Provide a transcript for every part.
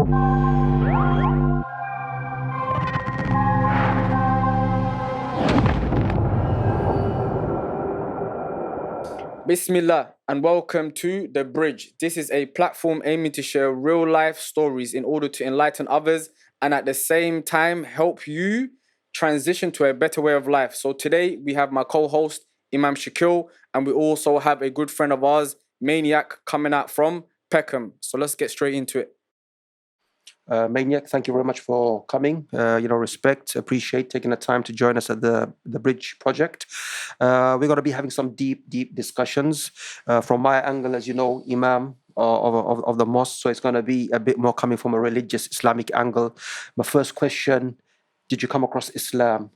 Bismillah and welcome to The Bridge. This is a platform aiming to share real life stories in order to enlighten others and at the same time help you transition to a better way of life. So today we have my co-host Imam Shakil, and we also have a good friend of ours, Maniac, coming out from Peckham. So let's get straight into it. Maniac, thank you very much for coming. Respect, appreciate taking the time to join us at the Bridge project. We're going to be having some deep discussions. From my angle, as you know, Imam of the mosque, so it's going to be a bit more coming from a religious Islamic angle. My first question, did you come across Islam?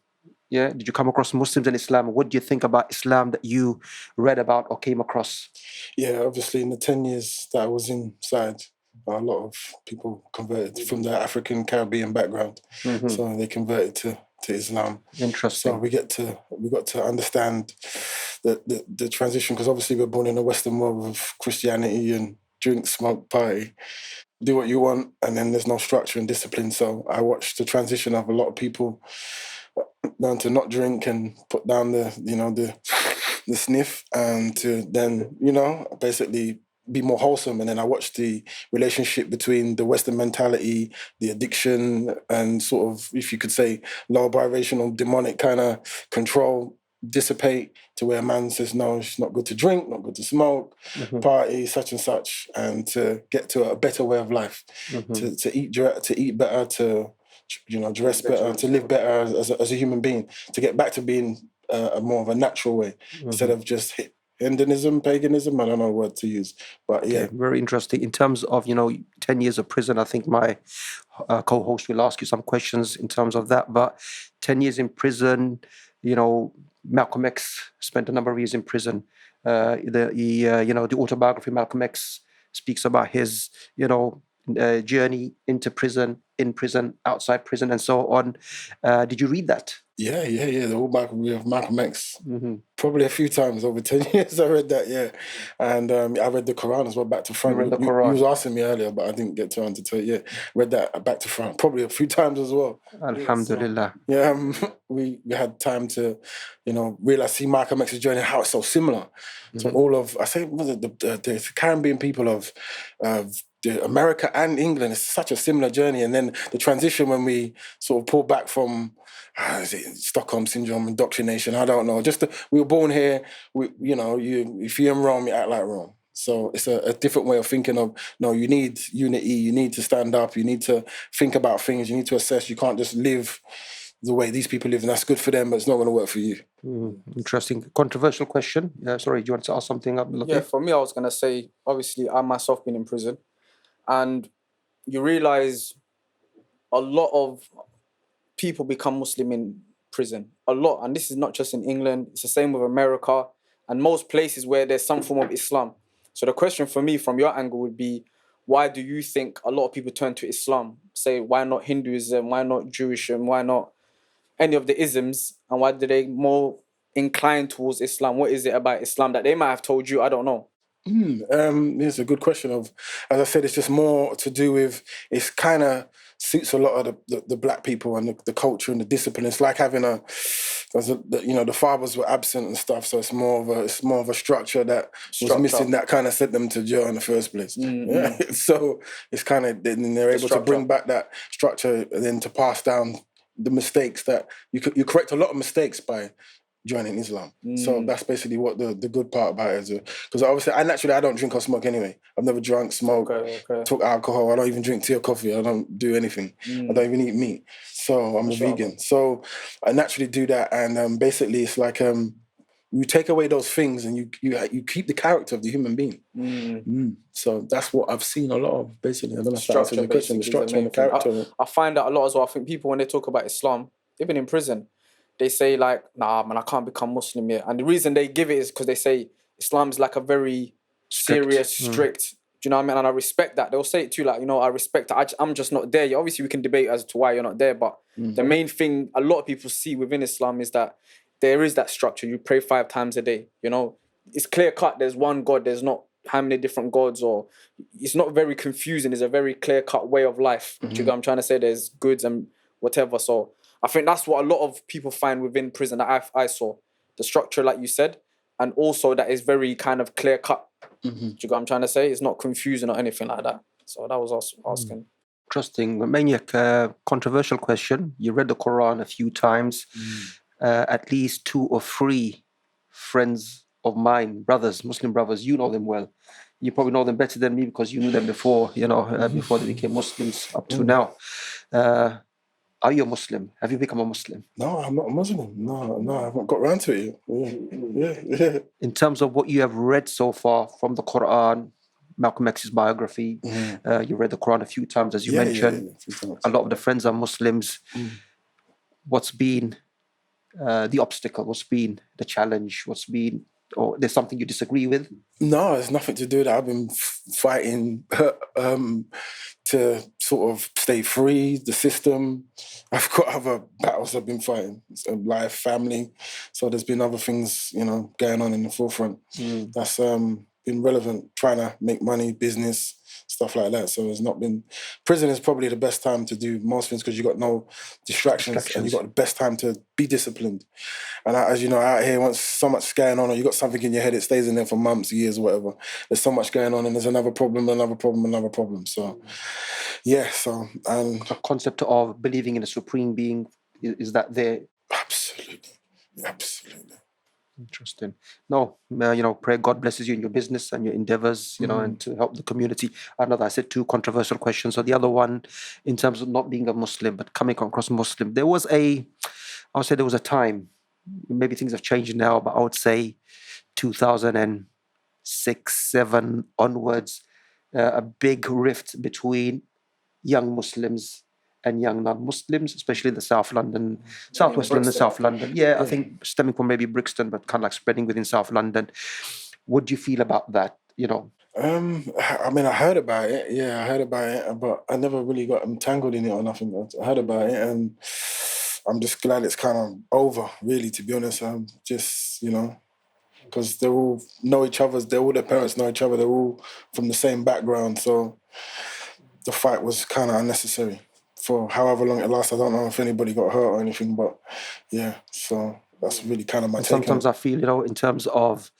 Yeah, did you come across Muslims in Islam? What do you think about Islam that you read about or came across? Yeah, obviously in the 10 years that I was inside, a lot of people converted from their African Caribbean background, so they converted to Islam. Interesting. So we got to understand the transition, because obviously we're born in a Western world of Christianity and drink, smoke, party, do what you want, and then there's no structure and discipline. So I watched the transition of a lot of people down to not drink and put down the sniff, and to then basically be more wholesome. And then I watched the relationship between the Western mentality, the addiction, and sort of, if you could say, low vibrational demonic kind of control dissipate to where a man says, no, it's not good to drink, not good to smoke, party, such and such, and to get to a better way of life, to eat better, to dress better, to live better as a human being, to get back to being a more of a natural way, instead of just Hinduism, paganism, I don't know what to use. But yeah. Okay, very interesting. In terms of, 10 years of prison, I think my co-host will ask you some questions in terms of that. But 10 years in prison, Malcolm X spent a number of years in prison. The autobiography Malcolm X speaks about his, journey into prison, in prison, outside prison, and so on. Did you read that? Yeah. The autobiography of Malcolm X. Probably a few times over 10 years I read that, yeah. And I read the Quran as well, back to front. You read the Quran? You was asking me earlier, but I didn't get around to tell you. Yeah, read that back to front, probably a few times as well. Alhamdulillah. We had time to, realize, see Malcolm X's journey, how it's so similar to all of, I say, the Caribbean people of America and England. It's such a similar journey. And then the transition when we sort of pull back from, is it Stockholm Syndrome, indoctrination, I don't know. We were born here, if you're in Rome, you act like Rome. So it's a different way of thinking of, no, you need unity, you need to stand up, you need to think about things, you need to assess, you can't just live the way these people live, and that's good for them, but it's not going to work for you. Interesting. Controversial question. Sorry, do you want to ask something up? Yeah, for me, I was going to say, obviously, I myself been in prison, and you realise a lot of people become Muslim in prison. A lot. And this is not just in England. It's the same with America and most places where there's some form of Islam. So the question for me from your angle would be, why do you think a lot of people turn to Islam? Say, why not Hinduism? Why not Jewishism? Why not any of the isms? And why do they more incline towards Islam? What is it about Islam that they might have told you? I don't know. It's a good question. As I said, it's just more to do with, it's kind of suits a lot of the black people and the culture and the discipline. It's like having the fathers were absent and stuff, so it's more of a structure that was missing, that kind of sent them to jail in the first place. Yeah. So it's kind of, then they're able to bring back that structure and then to pass down the mistakes that you correct a lot of mistakes by joining Islam. So that's basically what the good part about it is. Because obviously, I don't drink or smoke anyway. I've never drunk, smoked, took alcohol. I don't even drink tea or coffee. I don't do anything. I don't even eat meat. So I'm a vegan. So I naturally do that. And basically, it's like you take away those things and you keep the character of the human being. So that's what I've seen a lot of, basically. I don't know if that's the question, the structure and the character. I find that a lot as well. I think people, when they talk about Islam, even in prison, they say like, nah, man, I can't become Muslim yet. And the reason they give it is because they say Islam is like a very serious, strict, do you know what I mean? And I respect that. They'll say it too, like, I respect that. I'm just not there. Obviously, we can debate as to why you're not there, but the main thing a lot of people see within Islam is that there is that structure. You pray 5 times a day, It's clear cut. There's one God. There's not how many different gods, or it's not very confusing. It's a very clear-cut way of life. Do you get what I'm trying to say? There's goods and whatever. So I think that's what a lot of people find within prison that I saw. The structure, like you said, and also that is very kind of clear-cut. Do you get what I'm trying to say? It's not confusing or anything like that. So that was us asking. Interesting. Maniac, controversial question. You read the Quran a few times. At least 2 or 3 friends of mine, brothers, Muslim brothers, you know them well. You probably know them better than me because you knew them before, before they became Muslims up to now. Are you a Muslim? Have you become a Muslim? No, I'm not a Muslim. No, I haven't got around to it yet. Yeah. In terms of what you have read so far from the Quran, Malcolm X's biography, you read the Quran a few times, as you mentioned. A lot of the friends are Muslims. What's been the obstacle? What's been the challenge? What's been, or there's something you disagree with? No, it's nothing to do with that. I've been fighting to sort of stay free, the system. I've got other battles I've been fighting, life, family. So there's been other things, going on in the forefront. That's been relevant, trying to make money, business, stuff like that. So it's not been... Prison is probably the best time to do most things because you've got no distractions and you've got the best time to be disciplined. And as you know, out here, once so much going on or you've got something in your head, it stays in there for months, years, whatever. There's so much going on and there's another problem. So, yeah, so... the concept of believing in a supreme being, is that there? Absolutely. Interesting. No, pray God blesses you in your business and your endeavors, and to help the community. I know that I said 2 controversial questions. So the other one, in terms of not being a Muslim, but coming across Muslim, there was a time, maybe things have changed now, but I would say 2006, 7 onwards, a big rift between young Muslims and young non-Muslims, especially in the Southwest London and South London. Yeah, I think stemming from maybe Brixton, but kind of like spreading within South London. What do you feel about that? I mean, I heard about it. Yeah, I heard about it, but I never really got entangled in it or nothing. I heard about it, and I'm just glad it's kind of over, really, to be honest. I'm just, because they all know each other, all their parents know each other, they're all from the same background, so the fight was kind of unnecessary. For however long it lasts, I don't know if anybody got hurt or anything, but yeah, so that's really kind of my take. Sometimes I feel, in terms of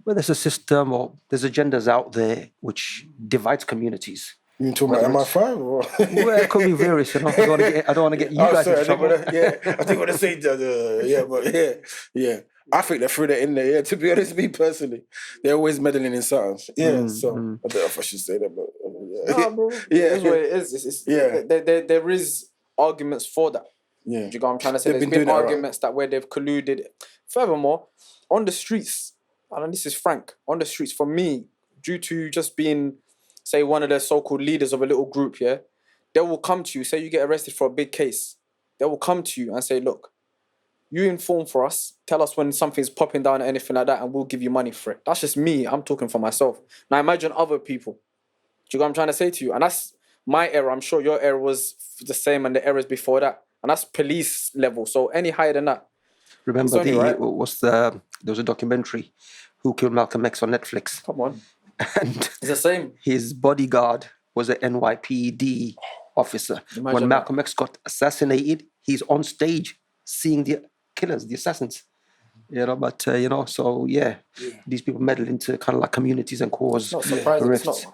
where there's a system or there's agendas out there which divides communities. You talking about MI5 or? Well, it could be various, I don't want to get you guys in trouble. I didn't want to say that, yeah. I think they threw that in there, to be honest with me personally. They're always meddling in something. Yeah, I don't know if I should say that, but... Nah, bro. Yeah, it is what it is. There is arguments for that. Yeah. Do you get what I'm trying to say? There's been arguments that where they've colluded. Furthermore, on the streets, and this is frank, on the streets, for me, due to just being, say, one of the so-called leaders of a little group, they will come to you, say you get arrested for a big case. They will come to you and say, look, you inform for us, tell us when something's popping down or anything like that, and we'll give you money for it. That's just me. I'm talking for myself. Now imagine other people. Do you know what I'm trying to say to you? And that's my era. I'm sure your era was the same and the eras before that. And that's police level. So any higher than that. Remember there was a documentary, Who Killed Malcolm X, on Netflix. Come on. And it's the same. His bodyguard was an NYPD officer. Imagine when Malcolm X got assassinated, he's on stage seeing the killers, the assassins. These people meddle into kind of like communities and cause not surprising. rifts.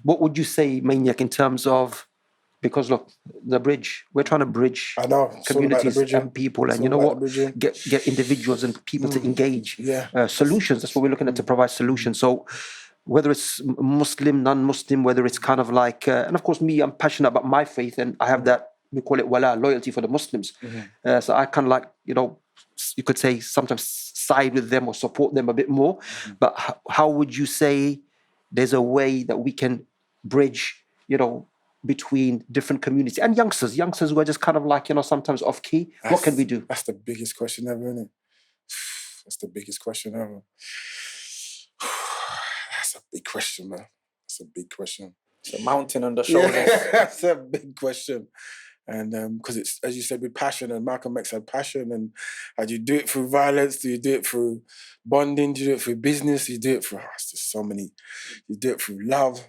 What would you say, Maniac, in terms of, because look, the bridge, we're trying to bridge communities and people, and get individuals and people to engage. Solutions, that's what we're looking at, to provide solutions. So whether it's Muslim, non-Muslim, whether it's kind of like, and of course me, I'm passionate about my faith, and I have that, we call it wala, loyalty for the Muslims. So I kind of like, you could say sometimes side with them or support them a bit more. But how would you say there's a way that we can bridge, between different communities and youngsters who are just kind of like, sometimes off key? What can we do? That's the biggest question ever, isn't it? That's the biggest question ever. That's a big question, man. That's a big question. It's a mountain on the shoulders. That's a big question. And because it's, as you said, with passion, and Malcolm X had passion, and do you do it through violence? Do you do it through bonding? Do you do it through business? Do you do it through, there's so many, you do it through love.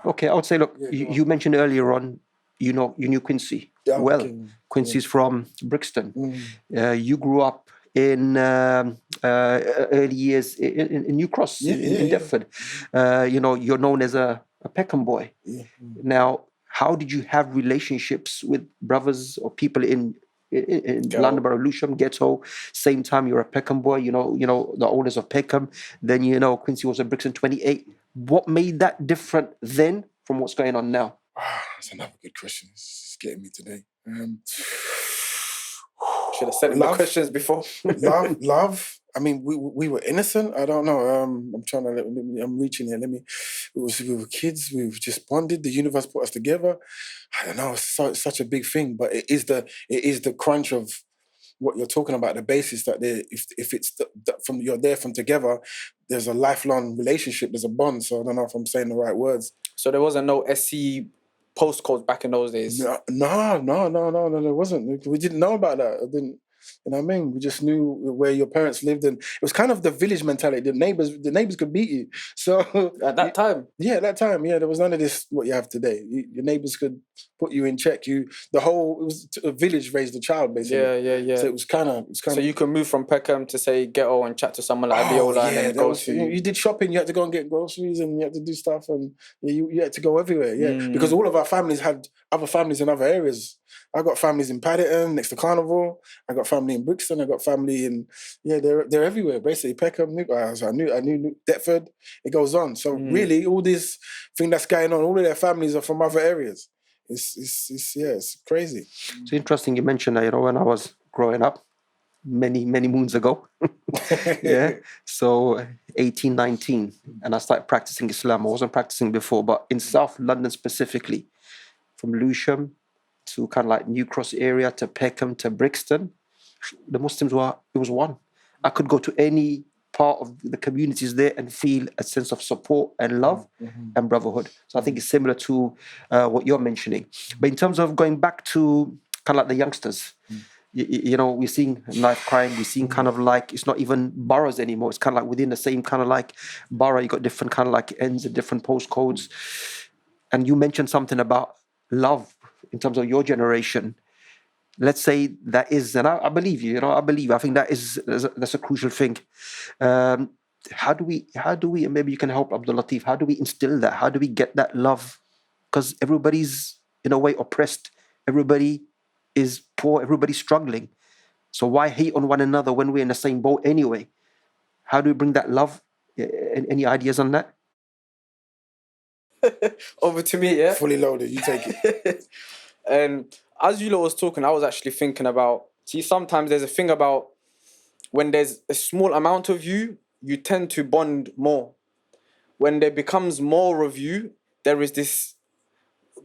Okay, I would say, look, Yeah, you mentioned earlier on, you knew Quincy well. okay. Quincy's from Brixton. Mm. You grew up in early years in New Cross, in Deptford. You're known as a Peckham boy. Yeah. Now, how did you have relationships with brothers or people in London Borough, Lewisham, Ghetto? Same time, you're a Peckham boy. You know the owners of Peckham. Then Quincy was at Brixton 28. What made that different then from what's going on now? That's another good question. It's getting me today. Should have said the questions before. love. I mean, we were innocent. I don't know. I'm trying to. I'm reaching here. We were kids. We just bonded. The universe put us together. I don't know. It's such a big thing, but it is the crunch of what you're talking about. The basis that if it's from you're there from together, there's a lifelong relationship. There's a bond. So I don't know if I'm saying the right words. So there wasn't no SC postcodes back in those days. No, there wasn't. We didn't know about that. I didn't. You know what I mean? We just knew where your parents lived, and it was kind of the village mentality. The neighbors could beat you. So at that time, there was none of this. What you have today, your neighbors could put you in check. It was a village raised a child basically. Yeah. So it was kind of. So you can move from Peckham to say Ghetto and chat to someone like Abiola, and then go to. You did shopping. You had to go and get groceries, and you had to do stuff, and you had to go everywhere. Yeah, because all of our families had other families in other areas. I got families in Paddington next to Carnival. I got family in Brixton. I got family in they're everywhere. Basically, Peckham. I knew Deptford. It goes on. So really, all this thing that's going on, all of their families are from other areas. It's crazy. It's interesting you mentioned that. When I was growing up, many moons ago. Yeah. So 18, 19, and I started practicing Islam. I wasn't practicing before, but in South London specifically, from Lewisham to kind of like New Cross area to Peckham to Brixton, the Muslims it was one. I could go to any part of the communities there and feel a sense of support and love and brotherhood. So I think it's similar to what you're mentioning. But in terms of going back to kind of like the youngsters, we're seeing knife crime, we're seeing kind of like, it's not even boroughs anymore. It's kind of like within the same kind of like borough, you got different kind of like ends and different postcodes. And you mentioned something about love in terms of your generation. Let's say that is, and I believe you, I think that's a crucial thing. How do we, and maybe you can help Abdul Latif, how do we instill that? How do we get that love? Because everybody's in a way oppressed. Everybody is poor. Everybody's struggling. So why hate on one another when we're in the same boat anyway? How do we bring that love? Any ideas on that? Over to me, yeah? Fully loaded, you take it. And as you lot was talking, I was actually thinking about, sometimes there's a thing about when there's a small amount of you, you tend to bond more. When there becomes more of you, there is this,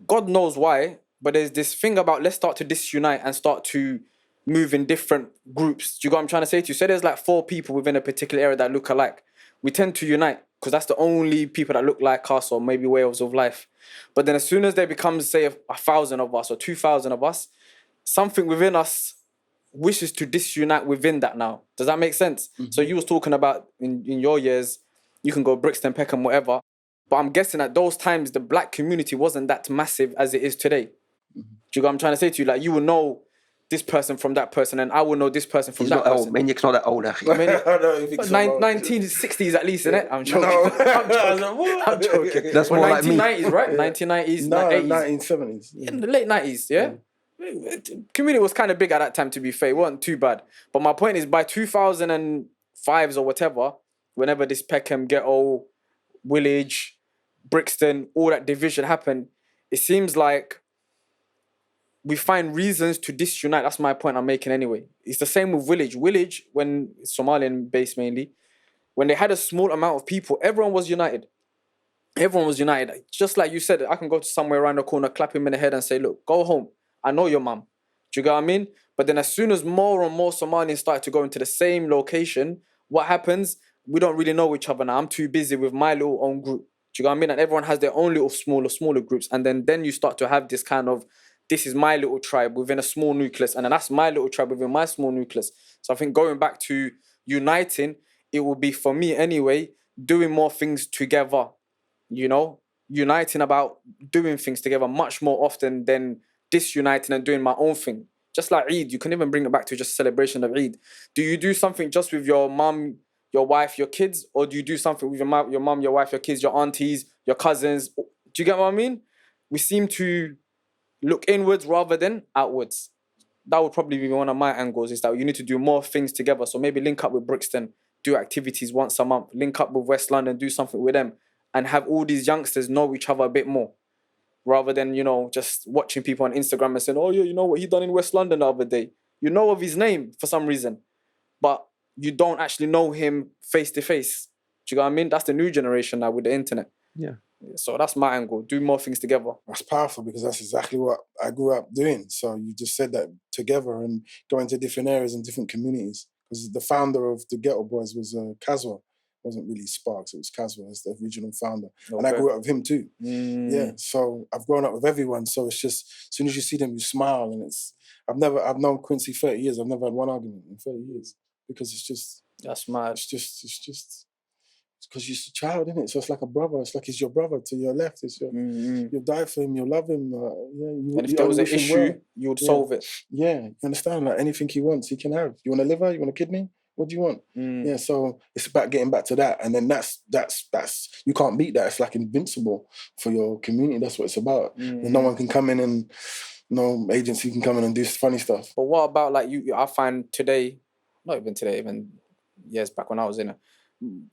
God knows why, but there's this thing about let's start to disunite and start to move in different groups. Do you get what I'm trying to say to you? Say there's like 4 people within a particular area that look alike. We tend to unite because that's the only people that look like us or maybe ways of life. But then as soon as there becomes, say, 1,000 of us or 2,000 of us, something within us wishes to disunite within that now. Does that make sense? So you was talking about in your years, you can go Brixton, Peckham, whatever. But I'm guessing at those times, the black community wasn't that massive as it is today. Do you get what I'm trying to say to you? Like, you will know this person from that person, and I will know this person from that person. Maniac's not that old, actually. 1960s at least, innit? I'm joking. I'm joking. That's more like me. 1990s, right? 1990s, No, 80s. 1970s. In the late 90s, yeah? Community was kind of big at that time, to be fair. It wasn't too bad. But my point is, by 2005s or whatever, whenever this Peckham, Ghetto, Woolwich, Brixton, all that division happened, it seems like we find reasons to disunite. That's my point I'm making anyway. It's the same with Woolwich. Woolwich, when Somalian based mainly, when they had a small amount of people, everyone was united. Everyone was united. Just like you said, I can go to somewhere around the corner, clap him in the head and say, look, go home. I know your mum. Do you get what I mean? But then as soon as more and more Somalians start to go into the same location, what happens? We don't really know each other now. I'm too busy with my little own group. Do you get what I mean? And everyone has their own little smaller groups. And then you start to have this kind of this is my little tribe within a small nucleus, and then that's my little tribe within my small nucleus. So I think going back to uniting, it will be, for me anyway, doing more things together, you know, uniting about doing things together much more often than disuniting and doing my own thing. Just like Eid, you can even bring it back to just celebration of Eid. Do you do something just with your mum, your wife, your kids, or do you do something with your mum, your wife, your kids, your aunties, your cousins? Do you get what I mean? We seem to look inwards rather than outwards. That would probably be one of my angles, is that you need to do more things together. So maybe link up with Brixton, do activities once a month, link up with West London, do something with them, and have all these youngsters know each other a bit more, rather than, you know, just watching people on Instagram and saying, oh yeah, you know what he done in West London the other day. You know of his name for some reason, but you don't actually know him face to face. Do you know what I mean? That's the new generation now with the internet. Yeah. So that's my angle. Do more things together. That's powerful, because that's exactly what I grew up doing. So you just said that, together, and going to different areas and different communities. Because the founder of the Ghetto Boys was Caswell. It wasn't really Sparks, it was Caswell as the original founder. Okay. And I grew up with him too. Yeah, so I've grown up with everyone. So it's just, as soon as you see them, you smile. And I've known Quincy 30 years. I've never had one argument in 30 years. Because it's just... That's mad. It's just... Because you're a child, isn't it? So it's like a brother. It's like he's your brother to your left. It's your, you'll die for him, you'll love him. And if there was an issue, you would solve it. Yeah, you understand? Like, anything he wants, he can have. You want a liver? You want a kidney? What do you want? Yeah, so it's about getting back to that. And then that's you can't beat that. It's like invincible for your community. That's what it's about. And no one can come in and, no agency can come in and do funny stuff. But what about, like, I find today, not even today, even years back when I was in it,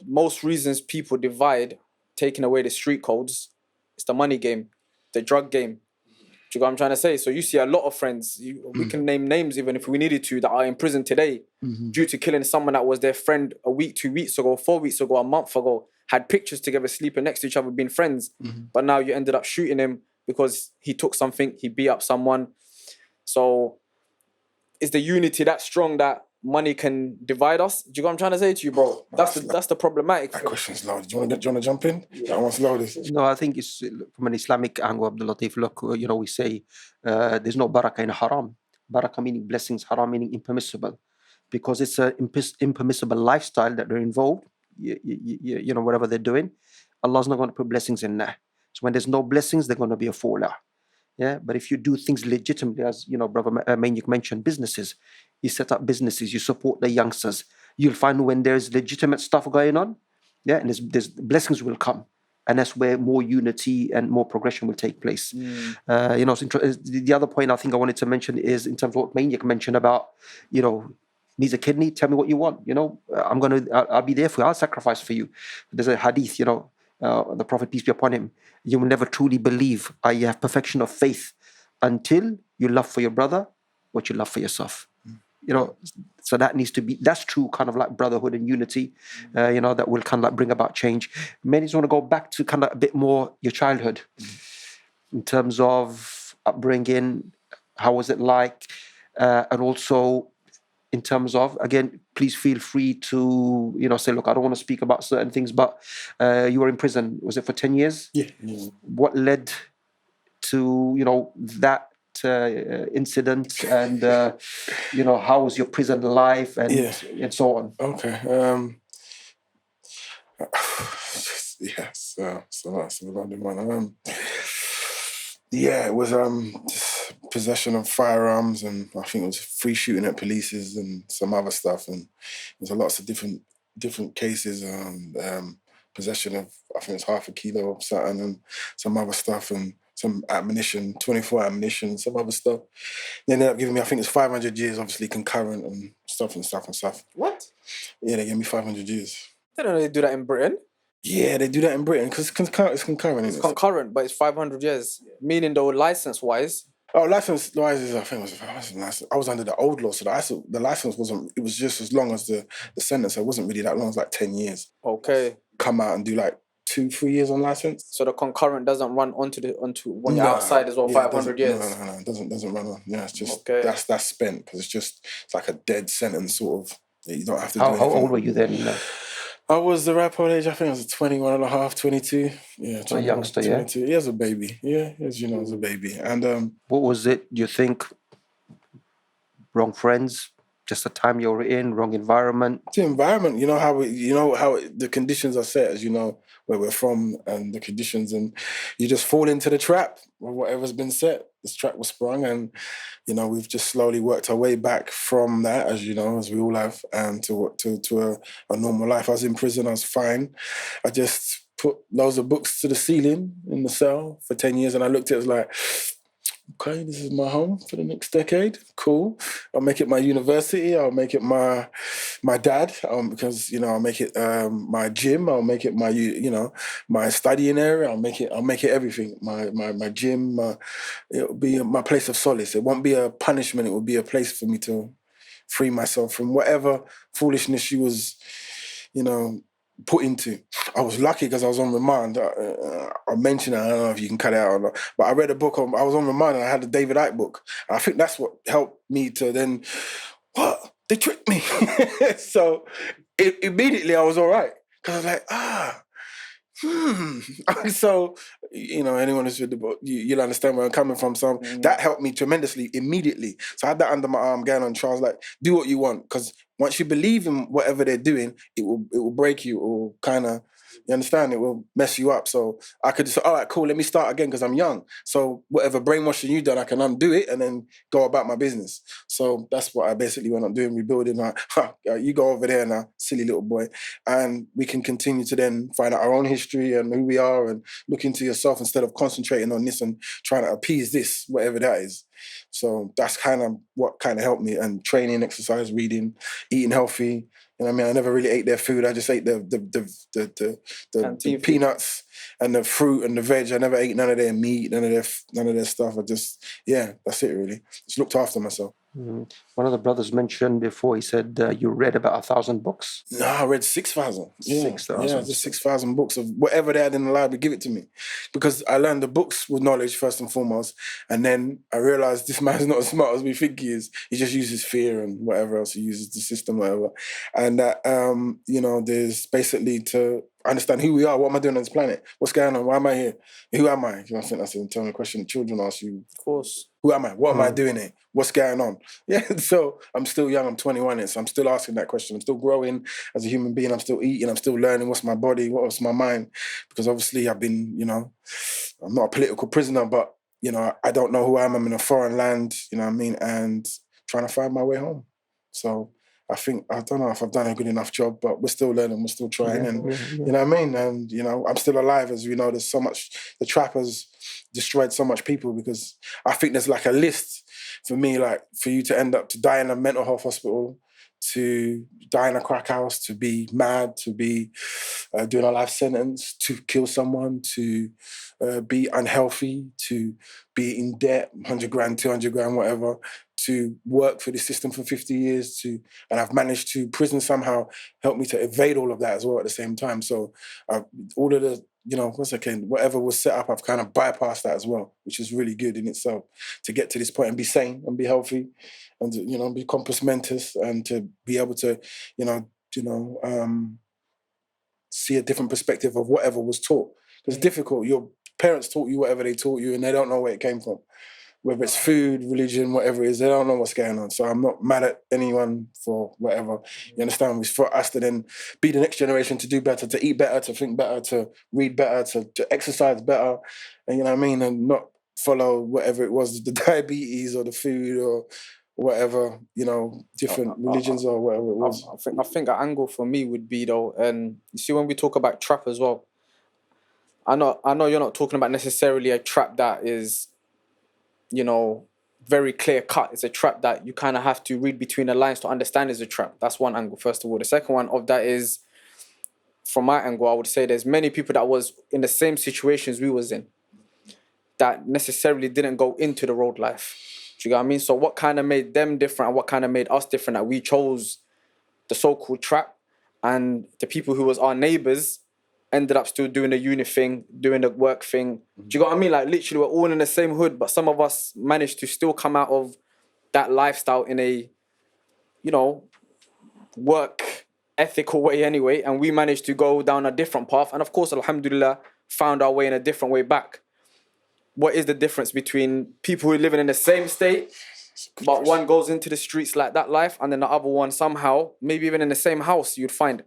most reasons people divide, taking away the street codes, it's the money game, the drug game. Do you know what I'm trying to say? So you see a lot of friends, we can name names even if we needed to, that are in prison today due to killing someone that was their friend a week, 2 weeks ago, 4 weeks ago, a month ago, had pictures together, sleeping next to each other, being friends. But now you ended up shooting him because he took something, he beat up someone. So is the unity that strong that money can divide us? Do you know what I'm trying to say to you, bro? That's the problematic. That question's loaded. Do you want to jump in? That one's loaded. No, I think it's from an Islamic angle, Abdul Latif. Look, you know, we say there's no barakah in haram. Barakah meaning blessings, haram meaning impermissible, because it's an impermissible lifestyle that they're involved. You know, whatever they're doing, Allah's not going to put blessings in there. So when there's no blessings, they're going to be a fallout. Yeah, but if you do things legitimately, as you know, Brother Maniac mentioned, businesses, you set up businesses, you support the youngsters, you'll find when there's legitimate stuff going on, yeah, and there's blessings will come, and that's where more unity and more progression will take place. You know, the other point I think I wanted to mention is in terms of what Maniac mentioned about, you know, needs a kidney, tell me what you want. You know, I'll be there for you. I'll sacrifice for you. There's a hadith, you know. The Prophet, peace be upon him, you will never truly believe, you have perfection of faith until you love for your brother what you love for yourself. You know, so that needs to be, that's true kind of like brotherhood and unity, you know, that will kind of like bring about change. Many just want to go back to kind of a bit more your childhood in terms of upbringing, how was it like, and also in terms of, again, please feel free to, you know, say, look, I don't want to speak about certain things, but you were in prison, was it for 10 years? Yeah. What led to, you know, that incident, and, you know, how was your prison life and so on? Okay. Yes, so that's a lot of one. Yeah, it was just possession of firearms, and I think it was free shooting at polices and some other stuff, and there's lots of different cases. Possession of, I think it's 0.5 kilo of something, and some other stuff, and some ammunition, 24 ammunition, some other stuff. They ended up giving me, I think it's 500 years, obviously concurrent and stuff. What? Yeah, they gave me 500 years. They don't really do that in Britain. Yeah, they do that in Britain because it's concurrent. It's concurrent, but it's 500 years. Meaning, though, license-wise. Oh, license-wise, I think I was under the old law, so the license wasn't. It was just as long as the sentence. It wasn't really that long. It was like 10 years. Okay. Come out and do like 2-3 years on license. So the concurrent doesn't run onto when you're outside as well. 500 years. No, it doesn't run on. Yeah, it's just that's spent because it's like a dead sentence sort of. You don't have to. How old were you then? I was the right old age, I think I was 21 and a half, 22. Yeah, A youngster, yeah. 22. He was a baby. Yeah, as you know, as a baby. And What was it, you think? Wrong friends? Just the time you were in, wrong environment? the environment, the conditions are set, as you know, where we're from and the conditions, and you just fall into the trap or whatever's been set. This trap was sprung, and we've just slowly worked our way back from that, as you know, as we all have, and to a normal life. I was in prison, I was fine. I just put loads of books to the ceiling in the cell for 10 years, and I looked at it as like, okay, this is my home for the next decade. Cool. I'll make it my university. I'll make it my dad. Because I'll make it my gym. I'll make it my studying area. I'll make it everything. My gym. It'll be my place of solace. It won't be a punishment. It will be a place for me to free myself from whatever foolishness she was, put into. I was lucky because I was on remand. I mentioned it, I don't know if you can cut it out or not, but I read a book I was on remand and I had the David Icke book. I think that's what helped me to then, what? They tricked me. So immediately I was all right. Because I was like, So, anyone who's read the book, you'll understand where I'm coming from. So that helped me tremendously immediately. So I had that under my arm going on trials, like, do what you want. Because once you believe in whatever they're doing, it will break you or kind of, you understand, it will mess you up. So I could just say, all right, cool, let me start again because I'm young. So whatever brainwashing you done, I can undo it and then go about my business. So that's what I basically went on doing, rebuilding. Like, you go over there now, silly little boy. And we can continue to then find out our own history and who we are and look into yourself instead of concentrating on this and trying to appease this, whatever that is. So that's kind of what kind of helped me. And training, exercise, reading, eating healthy. You know what I mean? I never really ate their food. I just ate the peanuts and the fruit and the veg. I never ate none of their meat, none of their stuff. That's it really. Just looked after myself. One of the brothers mentioned before, he said you read about 1,000 books. No, I read 6,000. 6,000. Yeah, just 6,000 books of whatever they had in the library, give it to me. Because I learned the books with knowledge first and foremost. And then I realized this man's not as smart as we think he is. He just uses fear and whatever else he uses, the system, whatever. And that, there's basically to understand who we are. What am I doing on this planet? What's going on? Why am I here? Who am I? I think that's an internal question children ask you. Of course. Who am I? What am I doing here? What's going on? Yeah, so I'm still young. I'm 21, so I'm still asking that question. I'm still growing as a human being. I'm still eating. I'm still learning. What's my body? What's my mind? Because obviously I've been, I'm not a political prisoner, but, I don't know who I am. I'm in a foreign land, you know what I mean? And trying to find my way home. So I don't know if I've done a good enough job, but we're still learning, we're still trying. You know what I mean? And, I'm still alive, as we know. There's so much, the trap has destroyed so much people because I think there's like a list for me, like for you to end up to die in a mental health hospital, to die in a crack house, to be mad, to be doing a life sentence, to kill someone, to be unhealthy, to be in debt, 100 grand, 200 grand, whatever, to work for the system for 50 years, and I've managed to, prison somehow helped me to evade all of that as well at the same time. So all of the, whatever was set up, I've kind of bypassed that as well, which is really good in itself to get to this point and be sane and be healthy and, be compos mentis and to be able to, see a different perspective of whatever was taught. It's difficult. Your parents taught you whatever they taught you and they don't know where it came from. Whether it's food, religion, whatever it is, they don't know what's going on. So I'm not mad at anyone for whatever. You understand? It's for us to then be the next generation to do better, to eat better, to think better, to read better, to exercise better, and you know what I mean? And not follow whatever it was, the diabetes or the food or whatever, different religions or whatever it was. I think an angle for me would be though, and you see when we talk about trap as well, I know you're not talking about necessarily a trap that is, very clear cut. It's a trap that you kind of have to read between the lines to understand is a trap. That's one angle, first of all. The second one of that is, from my angle, I would say there's many people that was in the same situations we was in that necessarily didn't go into the road life. Do you get what I mean? So what kind of made them different and what kind of made us different that we chose the so-called trap, and the people who was our neighbours ended up still doing the uni thing, doing the work thing. Do you get what I mean? Like literally we're all in the same hood, but some of us managed to still come out of that lifestyle in a, work ethical way anyway, and we managed to go down a different path, and of course, alhamdulillah, found our way in a different way back. What is the difference between people who are living in the same state, but one goes into the streets like that life, and then the other one somehow, maybe even in the same house, you'd find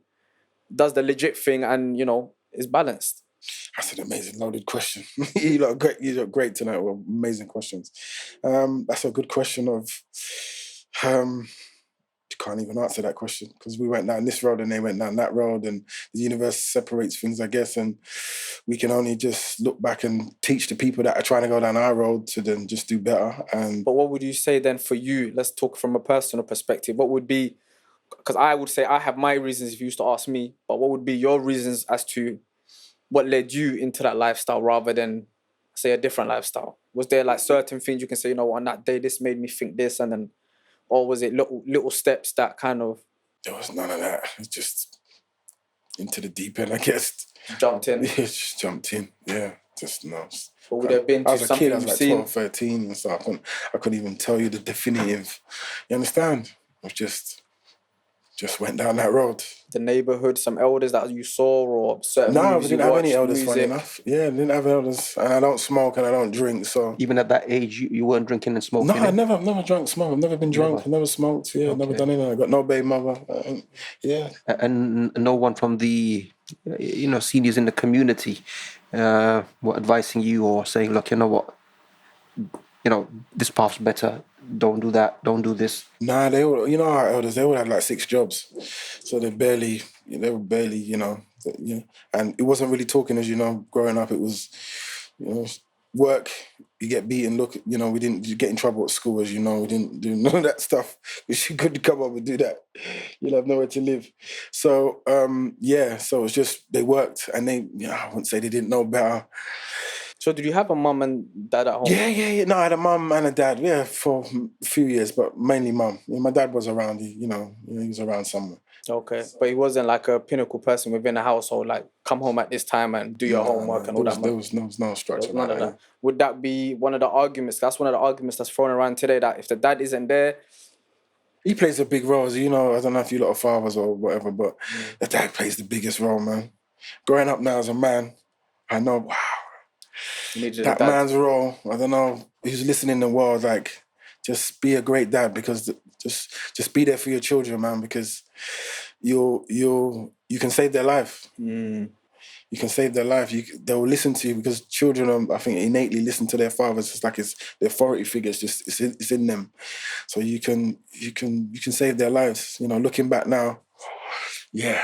does the legit thing and, you know, is balanced? That's an amazing loaded question. You look great. You look great tonight. Well, amazing questions. That's a good question. You can't even answer that question because we went down this road and they went down that road, and the universe separates things, I guess. And we can only just look back and teach the people that are trying to go down our road to then just do better. But what would you say then for you? Let's talk from a personal perspective. What would be, because I would say I have my reasons if you used to ask me, but what would be your reasons as to what led you into that lifestyle rather than, say, a different lifestyle? Was there like certain things you can say, you know, on that day this made me think this, and then, or was it little steps that kind of... There was none of that. It's just into the deep end, I guess. Jumped in? Yeah, just jumped in. Yeah, just no. But would there have been I was a something kid, I was you've like seen? 12, 13 and stuff. I couldn't even tell you the definitive. You understand? I just went down that road. The neighborhood, some elders that you saw, or certain No, we movies didn't you have watched, any elders, funny music? enough. Yeah, didn't have elders. And I don't smoke and I don't drink, so... Even at that age, you weren't drinking and smoking? No, I've never drunk, smoke. I've never been drunk. I've never smoked. Yeah, Okay. never done anything. I got no baby mother. Yeah. And no one from the, you know, seniors in the community were advising you or saying, look, you know what, you know, this path's better. Don't do that. Don't do this. Nah, they were, you know, our elders, they all had like 6 jobs. So they were barely, you know, and it wasn't really talking, as you know, growing up. It was, you know, work, you get beaten. Look, you know, we didn't get in trouble at school, as you know. We didn't do none of that stuff. If you couldn't come up and do that, you'll have nowhere to live. So, yeah, so it's just, they worked and they, you know, I wouldn't say they didn't know better. So did you have a mum and dad at home? Yeah. No, I had a mum and a dad, yeah, for a few years, but mainly mum. Yeah, my dad was around, he was around somewhere. Okay, but he wasn't like a pinnacle person within the household, like come home at this time and do your homework and all that. There was no structure. None of that. Would that be one of the arguments? That's one of the arguments that's thrown around today, that if the dad isn't there... He plays a big role, as you know. I don't know if you lot are fathers or whatever, but the dad plays the biggest role, man. Growing up now as a man, I know, wow. That man's role, I don't know who's listening in the world, like, just be a great dad, because just be there for your children, man, because you can save their life. You can save their life. They will listen to you, because children, I think, innately listen to their fathers. It's like it's the authority figures. It's in them. So you can save their lives. You know, looking back now, yeah,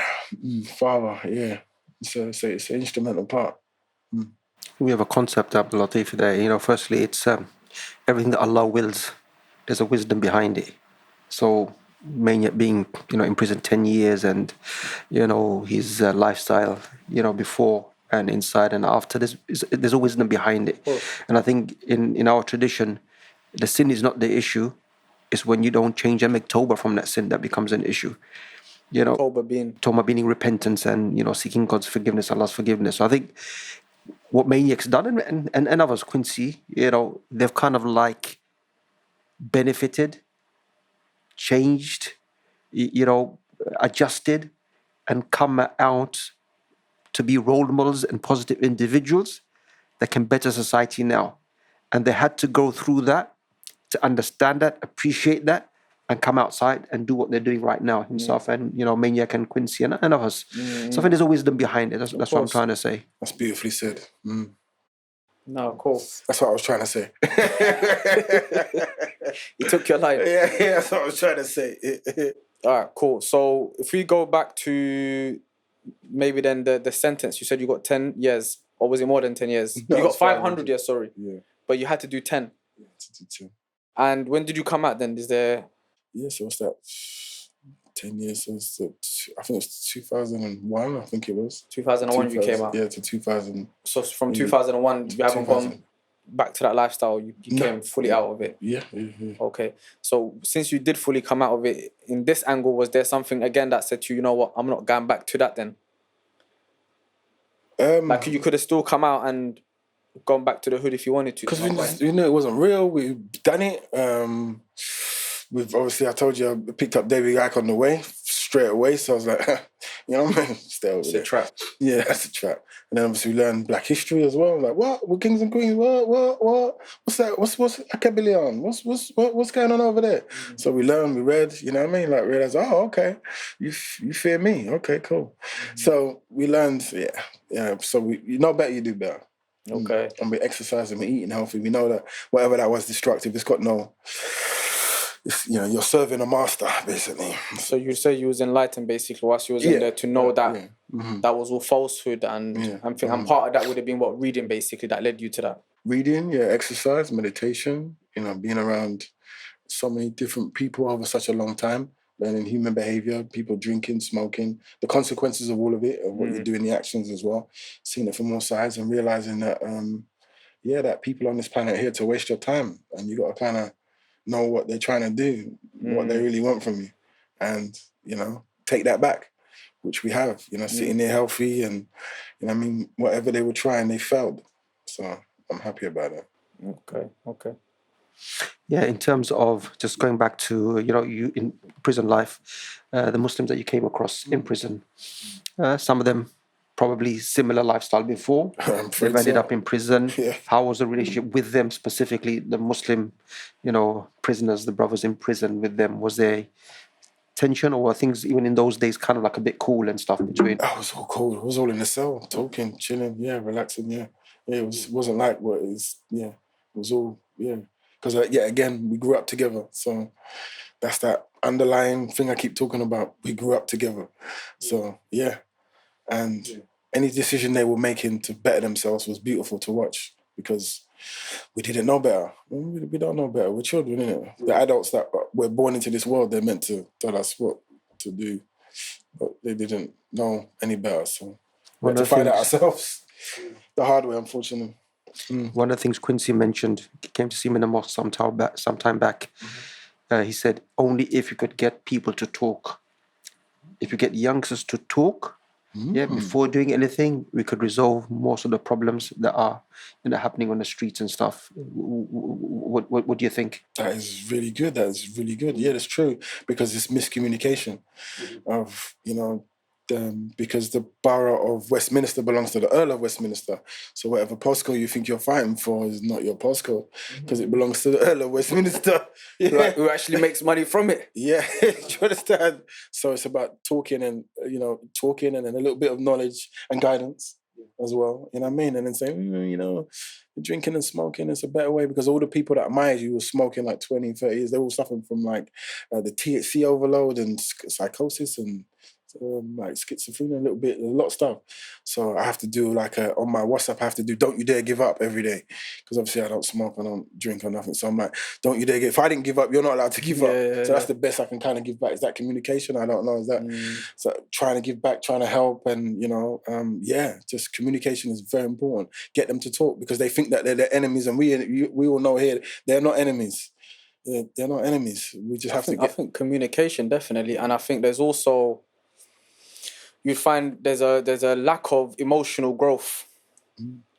father, yeah, it's an instrumental part. We have a concept, Abdul Latif, there. You know, firstly, it's everything that Allah wills. There's a wisdom behind it. So, Maniac being, you know, in prison 10 years, and, you know, his lifestyle, you know, before and inside and after, there's a wisdom behind it. And I think in our tradition, the sin is not the issue. It's when you don't change and make tawbah from that sin that becomes an issue. You know, tawbah being repentance and, you know, seeking God's forgiveness, Allah's forgiveness. So I think what Maniac's done, and others, Quincy, you know, they've kind of like benefited, changed, you know, adjusted, and come out to be role models and positive individuals that can better society now. And they had to go through that to understand that, appreciate that, and come outside and do what they're doing right now, himself and, you know, Maniac and Quincy and others. So I think there's a wisdom behind it. That's what I'm trying to say. That's beautifully said. No, cool. That's what I was trying to say. You took your line. Yeah, that's what I was trying to say. All right, cool. So if we go back to maybe then the sentence, you said you got 10 years, or was it more than 10 years? No, you got 500 years, sorry. Yeah. But you had to do 10. Yeah, to do 10. And when did you come out then? Is there... Yeah, so what's that? 10 years, so I think it's 2001, I think it was. 2001 you came out? Yeah, to 2000. So from 2001, you haven't gone back to that lifestyle, you came fully out of it? Yeah. Okay. So since you did fully come out of it, in this angle, was there something again that said to you, you know what, I'm not going back to that then? Like you could have still come out and gone back to the hood if you wanted to. Because we knew it wasn't real, we've done it. We've obviously, I told you, I picked up David Icke on the way, straight away. So I was like, you know what I mean? Stay over It's there. a trap. Yeah, that's a trap. And then obviously we learned Black history as well. Like, what? We're kings and queens. What? What's that? What's Akabilion? What's going on over there? So we learned, we read, you know what I mean? Like realized, oh, okay, you fear me. Okay, cool. So we learned, yeah. So you know better, you do better. Okay. And we're exercising, we're eating healthy. We know that whatever that was destructive, it's got no. You're serving a master, basically. So you say you was enlightened basically whilst you was in there to know that that was all falsehood, and and part of that would have been what, reading basically that led you to that. Reading, exercise, meditation, being around so many different people over such a long time, learning human behavior, people drinking, smoking, the consequences of all of it, of what you do in the actions as well, seeing it from all sides and realizing that, that people on this planet are here to waste your time, and you got to kind of know what they're trying to do, what they really want from you, and take that back, which we have. Sitting there healthy, and whatever they were trying, they failed. So I'm happy about it. Okay. Yeah, in terms of just going back to you in prison life, the Muslims that you came across in prison, some of them probably similar lifestyle before. They've ended up in prison. Yeah. How was the relationship with them, specifically the Muslim, prisoners, the brothers in prison with them? Was there tension, or were things even in those days kind of like a bit cool and stuff between? I was all cool. It was all in the cell, talking, chilling, relaxing, it wasn't like what it is. It was all because again, we grew up together, so that's that underlying thing I keep talking about. We grew up together, so and any decision they were making to better themselves was beautiful to watch, because we didn't know better. We don't know better. We're children, innit? The adults that were born into this world, they're meant to tell us what to do, but they didn't know any better. So we had to find out ourselves the hard way, unfortunately. One of the things Quincy mentioned, he came to see me in the mosque sometime back. He said, only if you could get people to talk, if you get youngsters to talk, before doing anything, we could resolve most of the problems that are happening on the streets and stuff. What do you think? That is really good. Yeah, that's true, because it's miscommunication of because the borough of Westminster belongs to the Earl of Westminster. So whatever postcode you think you're fighting for is not your postcode, because it belongs to the Earl of Westminster. Like, who actually makes money from it? Yeah, do you understand? So it's about talking and then a little bit of knowledge and guidance as well. You know what I mean? And then saying, drinking and smoking is a better way, because all the people that admired you were smoking like 20, 30 years. They were all suffering from like the THC overload and psychosis and like schizophrenia, a lot of stuff. So I have to do on my WhatsApp, I have to do "Don't you dare give up" every day, because obviously I don't smoke, I don't drink or nothing. So I'm like, don't you dare if I didn't give up, you're not allowed to give up. So that's the best I can kind of give back. Is that communication? I don't know. Is that so trying to give back, trying to help, and just communication is very important. Get them to talk, because they think that they're their enemies, and we all know here they're not enemies. They're not enemies. We just have to. I think communication, definitely, and I think there's also, you find there's a lack of emotional growth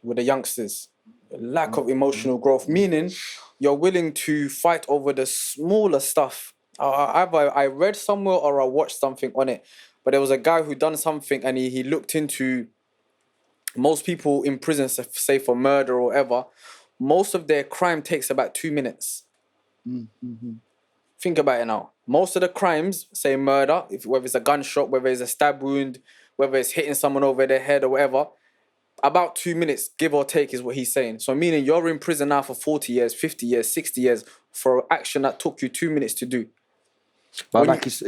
with the youngsters. A lack of emotional growth, meaning you're willing to fight over the smaller stuff. Either I read somewhere or I watched something on it, but there was a guy who done something, and he looked into most people in prison, say for murder or whatever, most of their crime takes about 2 minutes. Think about it now. Most of the crimes, say murder, whether it's a gunshot, whether it's a stab wound, whether it's hitting someone over their head or whatever, about 2 minutes, give or take, is what he's saying. So meaning you're in prison now for 40 years, 50 years, 60 years for action that took you 2 minutes to do. But his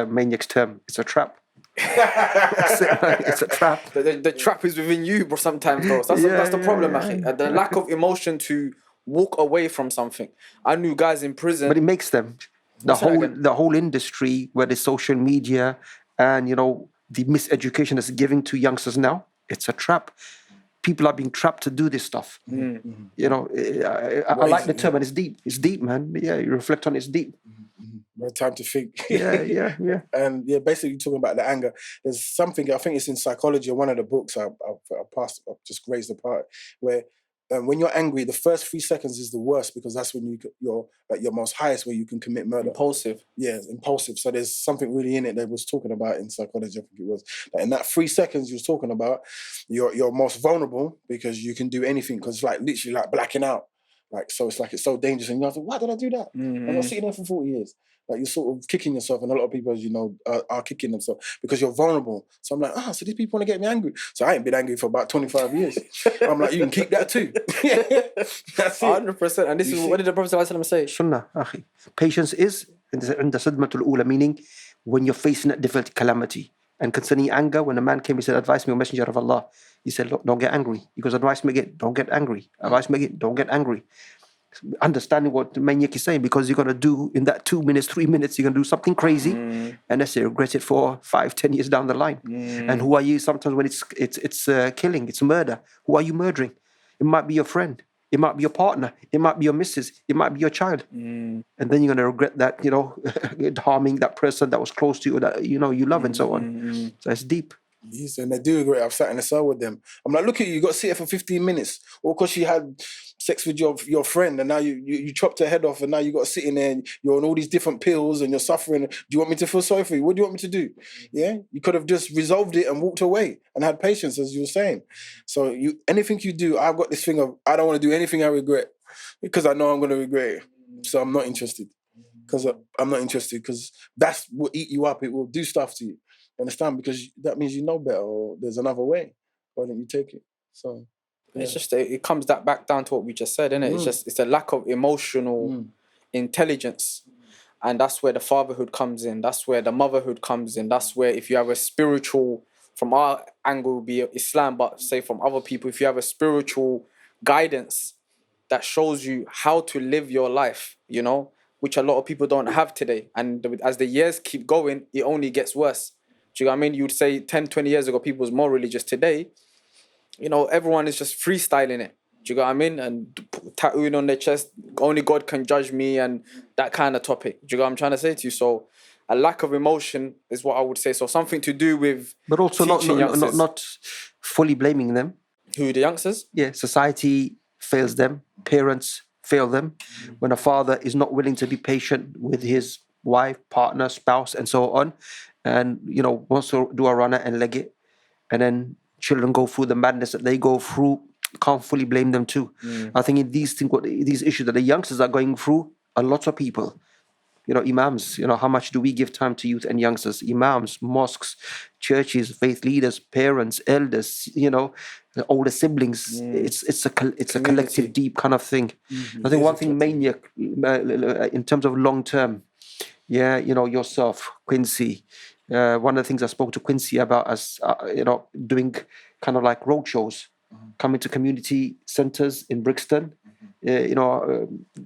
Maniac's term, it's a trap. It's a trap. The trap is within you, bro, sometimes, bro. That's the problem, I think. The lack of emotion to walk away from something. I knew guys in prison. But it makes them. The whole industry, where the social media and, the miseducation that's giving to youngsters now, it's a trap. People are being trapped to do this stuff. I like the term, and it's deep. It's deep, man. Yeah, you reflect on it, it's deep. No time to think. Yeah. And basically talking about the anger. There's something, I think it's in psychology, one of the books I've just raised apart, where when you're angry, the first 3 seconds is the worst because that's when you're at your most highest, where you can commit murder. Impulsive. Yeah, impulsive. So there's something really in it that was talking about in psychology. I think it was that in that 3 seconds you was talking about, you're most vulnerable because you can do anything because like literally like blacking out. Like so, it's so dangerous, and you have to. Why did I do that? I'm not sitting there for 40 years. Like you're sort of kicking yourself, and a lot of people, as you know, are kicking themselves because you're vulnerable. So I'm like, so these people want to get me angry. So I ain't been angry for about 25 years. I'm like, you can keep that too. That's it. 100%. And this is what did the Prophet ﷺ say? Sunnah, akhi. Patience is in the sadmatul ula, meaning when you're facing a difficult calamity. And concerning anger, when a man came, he said, advise me, O Messenger of Allah. He said, look, don't get angry. He goes, advise me again, don't get angry. Advise me again, don't get angry. Understanding what the Maniac is saying, because you're going to do in that 2 minutes, 3 minutes, you're going to do something crazy, and let's say regret it for 5, 10 years down the line. And who are you? Sometimes when it's killing, it's murder. Who are you murdering? It might be your friend, it might be your partner, it might be your missus, it might be your child, and then you're going to regret that, harming that person that was close to you, that you love, and so on. So it's deep. Yes, and they do agree. I've sat in the cell with them. I'm like, look at you got to sit here for 15 minutes. Or because she had sex with your friend and now you chopped her head off and now you got to sit in there and you're on all these different pills and you're suffering. Do you want me to feel sorry for you? What do you want me to do? Yeah? You could have just resolved it and walked away and had patience, as you were saying. So anything you do, I've got this thing of, I don't want to do anything I regret because I know I'm going to regret it. So I'm not interested. Because that's will eat you up. It will do stuff to you. Understand? Because that means you know better, or there's another way. Why don't you take it? So yeah. It's just it comes back down to what we just said, isn't it? It's a lack of emotional intelligence, and that's where the fatherhood comes in. That's where the motherhood comes in. That's where if you have a spiritual, from our angle, be Islam, but say from other people, if you have a spiritual guidance that shows you how to live your life, which a lot of people don't have today, and as the years keep going, it only gets worse. Do you know what I mean? You'd say 10, 20 years ago, people was more religious. Today, everyone is just freestyling it. Do you know what I mean? And tattooing on their chest, only God can judge me, and that kind of topic. Do you know what I'm trying to say to you? So a lack of emotion is what I would say. So something to do with But also not fully blaming them. Who, the youngsters? Yeah, society fails them. Parents fail them. When a father is not willing to be patient with his wife, partner, spouse, and so on, and wants to do a runner and leg it, and then children go through the madness that they go through, can't fully blame them too. I think in these issues that the youngsters are going through, a lot of people, imams, how much do we give time to youth and youngsters? Imams, mosques, churches, faith leaders, parents, elders, older siblings. It's a collective, deep kind of thing. I think one thing, Maniac, in terms of long term, yourself, Quincy. One of the things I spoke to Quincy about as doing kind of like road shows, coming to community centers in Brixton,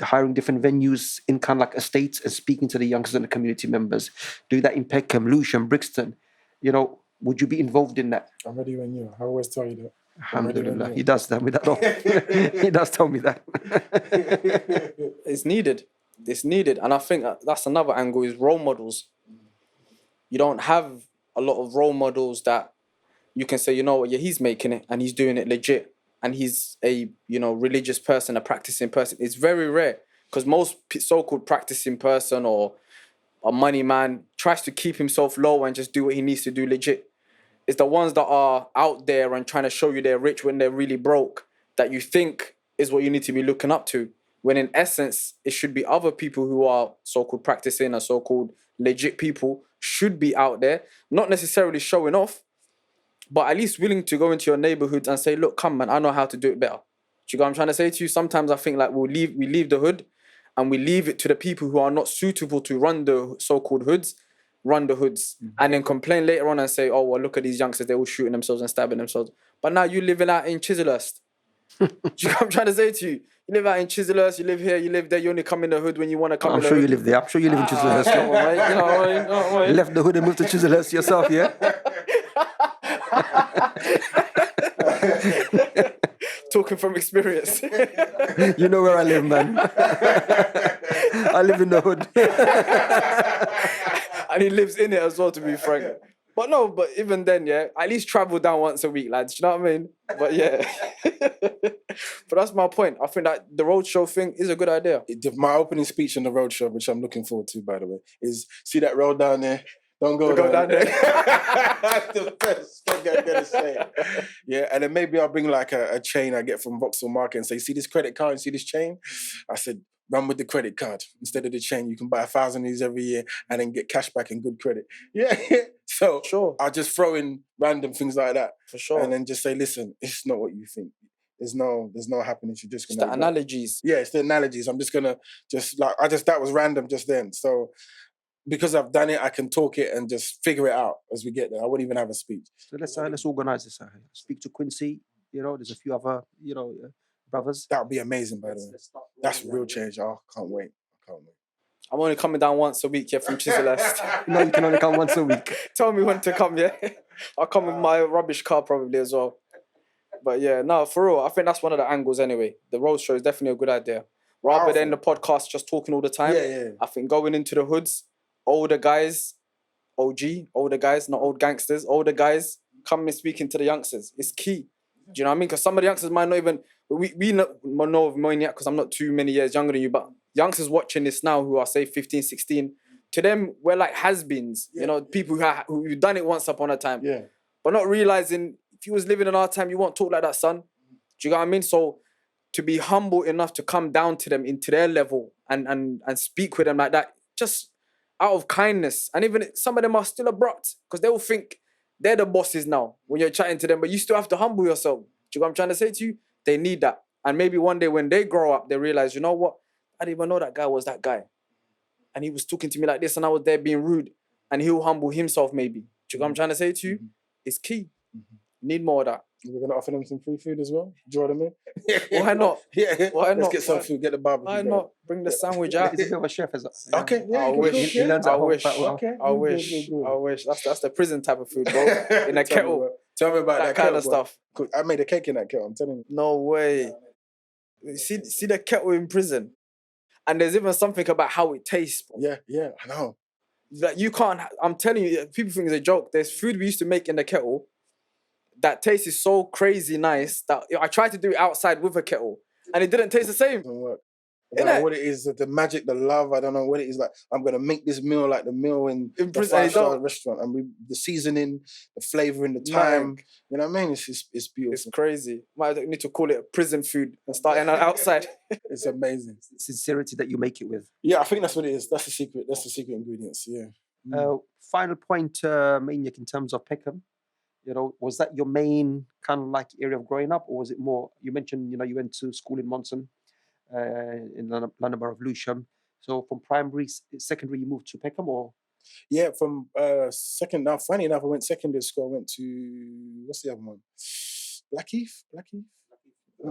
hiring different venues in kind of like estates and speaking to the youngsters and the community members. Doing that in Peckham, Lewisham, Brixton. Would you be involved in that? I'm ready when you. I always tell you that. Alhamdulillah. He does tell me that. He does tell me that. It's needed. It's needed. And I think that's another angle, is role models. You don't have a lot of role models that you can say, he's making it and he's doing it legit. And he's a, religious person, a practicing person. It's very rare because most so-called practicing person or a money man tries to keep himself low and just do what he needs to do legit. It's the ones that are out there and trying to show you they're rich when they're really broke that you think is what you need to be looking up to. When in essence, it should be other people who are so-called practicing or so-called legit people should be out there, not necessarily showing off, but at least willing to go into your neighborhoods and say, look, come man, I know how to do it better. Do you know what I'm trying to say to you? Sometimes I think like we leave the hood and we leave it to the people who are not suitable to run the so-called hoods, and then complain later on and say, oh, well, look at these youngsters, they're all shooting themselves and stabbing themselves. But now you living out in Chislehurst. Do you know what I'm trying to say to you? You live out in Chislehurst, you live here, you live there, you only come in the hood when you want to come in the hood. I'm sure you live there. I'm sure you live in Chislehurst. You left the hood and moved to Chislehurst yourself, yeah? Talking from experience. You know where I live, man. I live in the hood. And he lives in it as well, to be frank. But no, but even then, yeah, at least travel down once a week, lads. Do you know what I mean? But yeah. But that's my point. I think that the roadshow thing is a good idea. My opening speech on the roadshow, which I'm looking forward to, by the way, is see that road down there? Don't go down there. That's the best thing I'm going to say. Yeah, and then maybe I'll bring like a chain I get from Vauxhall Market and say, see this credit card and see this chain? I said, run with the credit card instead of the chain. You can buy 1,000 of these every year and then get cash back and good credit. Yeah. So Sure. I'll just throw in random things like that. For sure. And then just say, listen, it's not what you think. There's no happiness. You're just It's gonna the analogies. Yeah, it's the analogies. I'm just gonna that was random just then. So because I've done it, I can talk it and just figure it out as we get there. I wouldn't even have a speech. So let's organize this. Speak to Quincy. There's a few other brothers. That would be amazing, by the way. That's real change. Oh, can't wait. I'm only coming down once a week, yeah, from Chislehurst. No, you can only come once a week. Tell me when to come, yeah. I'll come with my rubbish car probably as well. But yeah, no, for real, I think that's one of the angles anyway. The road show is definitely a good idea. Rather than the podcast just talking all the time. Yeah. I think going into the hoods, older guys, older guys, not old gangsters, older guys, coming and speaking to the youngsters. It's key. Do you know what I mean? Because some of the youngsters might not even... We know of Maniac because I'm not too many years younger than you, but youngsters watching this now who are, say, 15, 16, to them, we're like has-beens. Yeah. People who've done it once upon a time. Yeah. But not realising... If you was living in our time, you won't talk like that, son. Do you know what I mean? So to be humble enough to come down to them into their level and speak with them like that, just out of kindness. And even some of them are still abrupt because they will think they're the bosses now when you're chatting to them, but you still have to humble yourself. Do you know what I'm trying to say to you? They need that. And maybe one day when they grow up, they realize, you know what? I didn't even know that guy was that guy. And he was talking to me like this and I was there being rude. And he'll humble himself maybe. Do you know what I'm trying to say to you? It's key. Need more of that. We're going to offer them some free food as well? Draw them in? Why not? Yeah. Why not? Let's get some food, get the barbecue. Why not? Bring the sandwich out. He's a bit of a chef. Okay, yeah. I wish. He learns at I home wish. quite well. Okay. I wish. I wish. That's the prison type of food, bro. In a kettle. Tell me about That that kind kettle, of bro. stuff. I made a cake in that kettle, I'm telling you. No way. See the kettle in prison. And there's even something about how it tastes, bro. Yeah, I know. That you can't, I'm telling you, people think it's a joke. There's food we used to make in the kettle that taste is so crazy nice that I tried to do it outside with a kettle and it didn't taste the same. It doesn't work. I don't know Innit? what it is, the magic, the love. I don't know what it is. Like, I'm gonna make this meal like the meal in the prison, 5-star restaurant, and the seasoning, the flavouring, the time. Like, you know what I mean? It's beautiful. it's crazy. Might need to call it prison food and start it outside. It's amazing. Sincerity that you make it with. Yeah, I think that's what it is. That's the secret. That's the secret ingredients. Yeah. Final point, Maniac, in terms of Peckham. Was that your main kind of like area of growing up, or was it more? You mentioned, you went to school in Monson, in London Borough of Lewisham. So from primary, secondary, you moved to Peckham, or? Yeah, from second. Now, funny enough, I went secondary school. I went to what's the other one? Blackheath.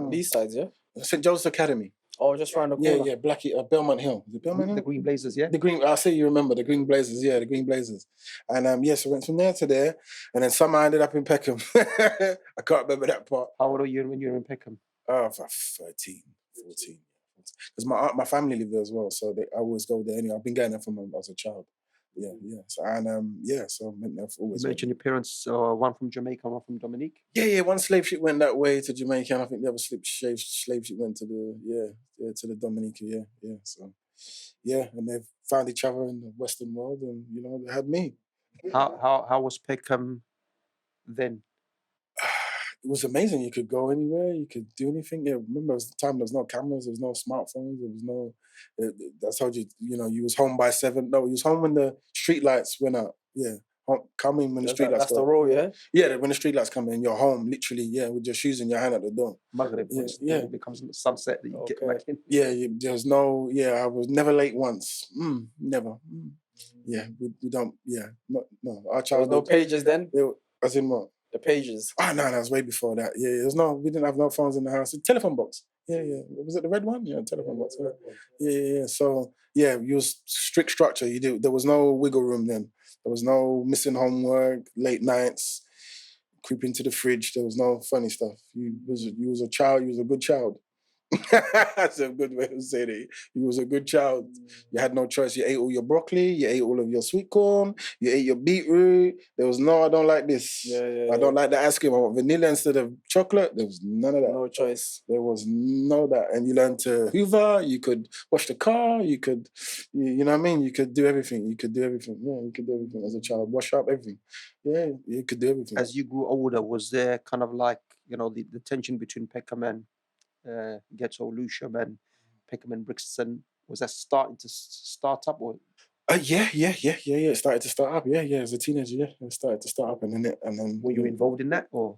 These sides, yeah? St. Joseph's Academy. Oh, just round the corner. Yeah, Blackheath, Belmont Hill. Is it Belmont Hill? The Green Blazers, yeah? The Green, I see you remember, the Green Blazers, yeah, the Green Blazers. And yes, I went from there to there, and then somehow I ended up in Peckham. I can't remember that part. How old were you when you were in Peckham? About 13, 14. Because my family lived there as well, so I always go there anyway. I've been going there from when I was a child. Yeah. So, so I went there for always. You mentioned your parents, one from Jamaica, one from Dominique? Yeah, one slave ship went that way to Jamaica, and I think the other slave ship went to to the Dominica, yeah. So, yeah, and they found each other in the Western world, and, they had me. How was Peckham then? It was amazing. You could go anywhere. You could do anything. Yeah, remember, it was the time there was no cameras, there was no smartphones, there was no... I told you, you was home by 7. No, you was home when the street lights went out. Yeah, coming when the street lights That's the rule, yeah? Yeah, when the street lights come in, you're home, literally, with your shoes in your hand at the door. Maghrib, it becomes sunset that you get back in. Yeah, there's no... Yeah, I was never late once. Never. Yeah, we don't... Yeah, no. Our There was no pages then? As in what? The pages. Oh, no, that was way before that. Yeah, we didn't have no phones in the house. The telephone box. Yeah. Was it the red one? Yeah, telephone box. Yeah. So, you was strict structure. There was no wiggle room then. There was no missing homework, late nights, creep into the fridge. There was no funny stuff. You was a child. You was a good child. That's a good way of saying it. You was a good child. You had no choice. You ate all your broccoli. You ate all of your sweet corn. You ate your beetroot. There was no, I don't like this. I don't like the ice cream. I want vanilla instead of chocolate. There was none of that. No choice. There was no that. And you learned to hoover. You could wash the car. You could, you know what I mean? You could do everything. You could do everything. Yeah, you could do everything as a child. Wash up everything. Yeah, you could do everything. As you grew older, was there kind of like, you know, the tension between Peckham and Ghetto, Lewisham and Peckham and Brixton, was that starting to start up? Or Yeah. It started to start up. Yeah. As a teenager, yeah, it started to start up, and then were you involved in that, or?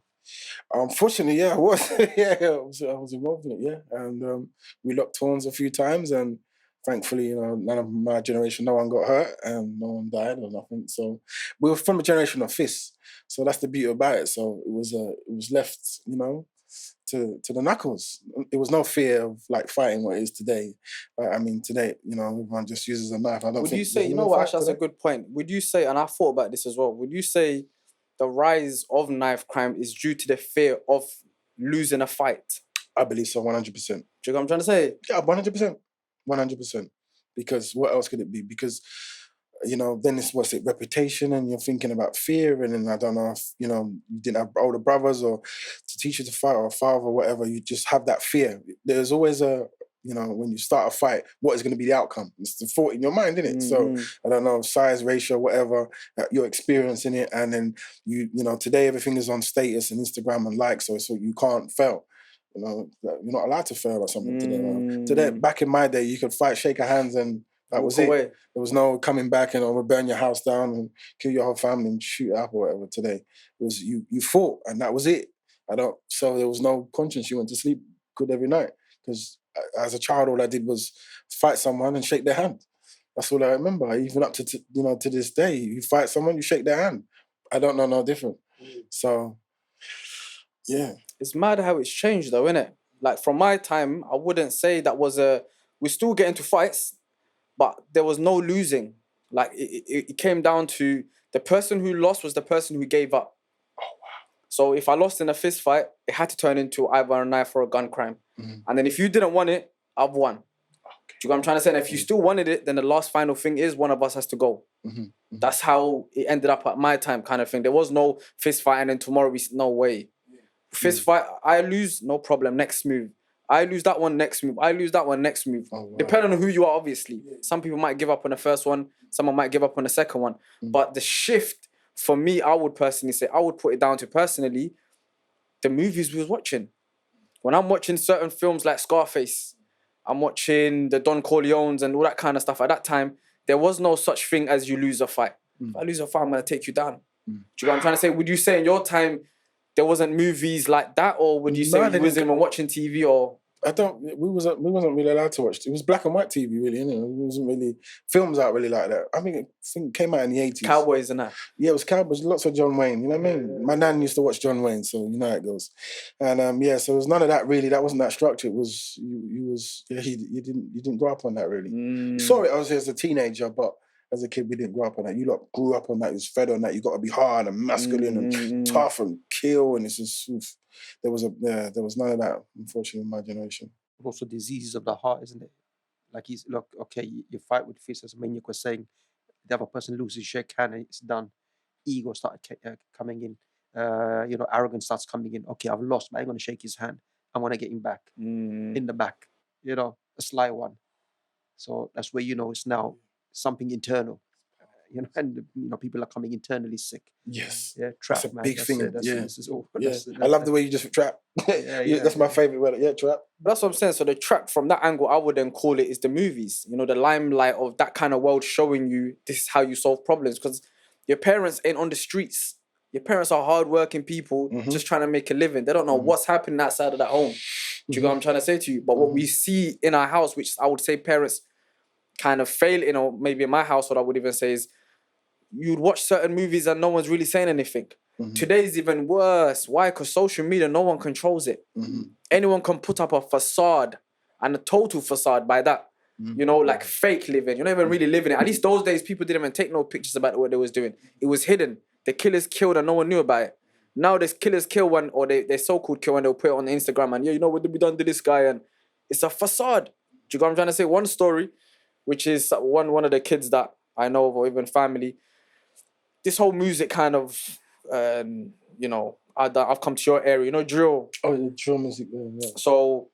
Unfortunately, yeah, I was. I was involved in it. Yeah, and we locked horns a few times, and thankfully, you know, none of my generation, no one got hurt, and no one died or nothing. So we were from a generation of fists. So that's the beauty about it. So it was left, you know, to the knuckles. There was no fear of like fighting what it is today. I mean, today, you know, everyone just uses a knife. I don't. Would you say, you know what, Ash, that's a good point. Would you say, and I thought about this as well, would you say the rise of knife crime is due to the fear of losing a fight? I believe so, 100%. Do you know what I'm trying to say? Yeah, 100%. 100%. Because what else could it be? Because, you know, then it's, what's it, reputation, and you're thinking about fear, and then I don't know if, you know, you didn't have older brothers or to teach you to fight, or a father or whatever, you just have that fear. There's always a, you know, when you start a fight, what is going to be the outcome? It's the thought in your mind, isn't it? So, I don't know, size, ratio, whatever, you're experiencing it, and then, you know, today everything is on status and Instagram and likes, so you can't fail. You know, you're not allowed to fail or something today. Today, back in my day, you could fight, shake your hands, and that was it. There was no coming back and we'll burn your house down and kill your whole family and shoot it up or whatever. Today, it was you fought, and that was it. So there was no conscience. You went to sleep good every night, because as a child, all I did was fight someone and shake their hand. That's all I remember. Even up to you know, to this day, you fight someone, you shake their hand. I don't know no different. So, yeah. It's mad how it's changed though, innit? Like from my time, I wouldn't say that was we still get into fights, but there was no losing. Like it came down to the person who lost was the person who gave up. Oh, wow. So if I lost in a fist fight, it had to turn into either a knife or a gun crime. And then if you didn't want it, I've won. Okay. Do you know what I'm trying to say? And if you still wanted it, then the last final thing is one of us has to go. That's how it ended up at my time, kind of thing. There was no fist fight and then tomorrow no way. Fist fight, I lose, no problem, next move. I lose that one, next move. I lose that one, next move. Oh, wow. Depending on who you are, obviously. Some people might give up on the first one, someone might give up on the second one. But the shift, for me, I would personally say, I would put it down to personally, the movies we was watching. When I'm watching certain films like Scarface, I'm watching the Don Corleones and all that kind of stuff, at that time, there was no such thing as you lose a fight. If I lose a fight, I'm going to take you down. Do you know what I'm trying to say? Would you say in your time, there wasn't movies like that, or would you say you wasn't even watching TV? Or we wasn't really allowed to watch. It was black and white TV, really, innit? It wasn't really films out really like that. I think it came out in the 80s. Cowboys and that. Yeah, it was Cowboys. Lots of John Wayne. You know what I mean? My nan used to watch John Wayne, so you know how it goes. And yeah, so it was none of that really. That wasn't that structure. It was you didn't grow up on that really. Saw it as a teenager, but as a kid, we didn't grow up on that. You lot grew up on that. You was fed on that. You got to be hard and masculine and tough and kill. And it's just there was none of that, unfortunately, in my generation. Also, diseases of the heart, isn't it? Like you fight with fists, as Maniac was saying. The other person loses, shake hand, and it's done. Ego started coming in. You know, arrogance starts coming in. Okay, I've lost, but I'm going to shake his hand. I want to get him back in the back. You know, a sly one. So that's where, you know, it's now something internal, you know, and you know, people are coming internally sick. Yes, yeah, trap. That's a big thing. I love the way you just trap. That's my favorite word. Yeah, trap. That's what I'm saying. So the trap, from that angle, I would then call it, is the movies. You know, the limelight of that kind of world showing you this is how you solve problems, because your parents ain't on the streets. Your parents are hardworking people just trying to make a living. They don't know what's happening outside of that home. Do you know what I'm trying to say to you? But what we see in our house, which I would say parents kind of fail in, or maybe in my household I would even say, is you'd watch certain movies and no one's really saying anything. Today's even worse. Why? Because social media, no one controls it. Anyone can put up a facade, and a total facade by that. You know, like fake living. You're not even really living it. At least those days, people didn't even take no pictures about what they was doing. It was hidden. The killers killed and no one knew about it. Now there's killers kill one, or they so-called kill, and they'll put it on Instagram and, yeah, you know what we done to this guy, and It's a facade. Do you know what I'm trying to say? One story, which is one of the kids that I know of, or even family. This whole music kind of, you know, I've come to your area, you know, drill. Oh, the drill music. Yeah. So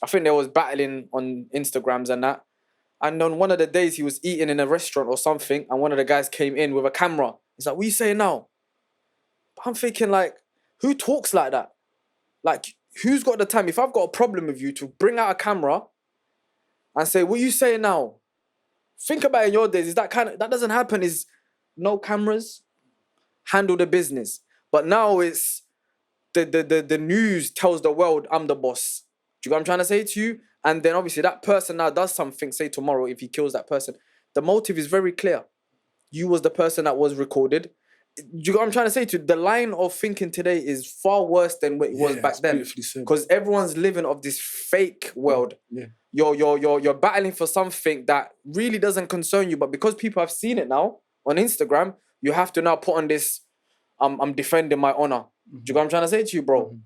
I think they was battling on Instagrams and that. And on one of the days he was eating in a restaurant or something, and one of the guys came in with a camera. He's like, "What are you saying now?" I'm thinking, like, who talks like that? Like, who's got the time? If I've got a problem with you, to bring out a camera and say, "What are you saying now?" Think about it in your days. Is that that doesn't happen? Is no cameras, handle the business. But now it's the news tells the world I'm the boss. Do you know what I'm trying to say to you? And then obviously that person now does something, say tomorrow, if he kills that person. The motive is very clear. You was the person that was recorded. Do you know what I'm trying to say to you? The line of thinking today is far worse than what it was back then. Because everyone's living of this fake world. Yeah. You're battling for something that really doesn't concern you, but because people have seen it now on Instagram, you have to now put on this, I'm defending my honor. Do you know what I'm trying to say to you, bro?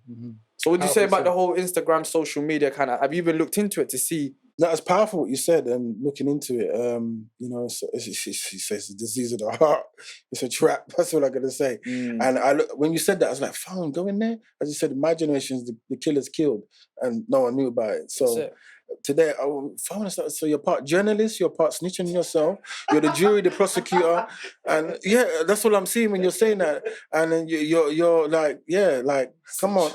So what do you say about the whole Instagram, social media kind of? Have you even looked into it to see? No, it's powerful what you said, and looking into it, you know, she says the disease of the heart. It's a trap. That's all I'm gonna say. And when you said that, I was like, "Fine, go in there." As you said, my generation's the killers killed, and no one knew about it. So today, so you're part journalist, you're part snitching yourself, you're the jury, the prosecutor, and yeah, that's what I'm seeing when you're saying that. And then you're like, yeah, like, come on,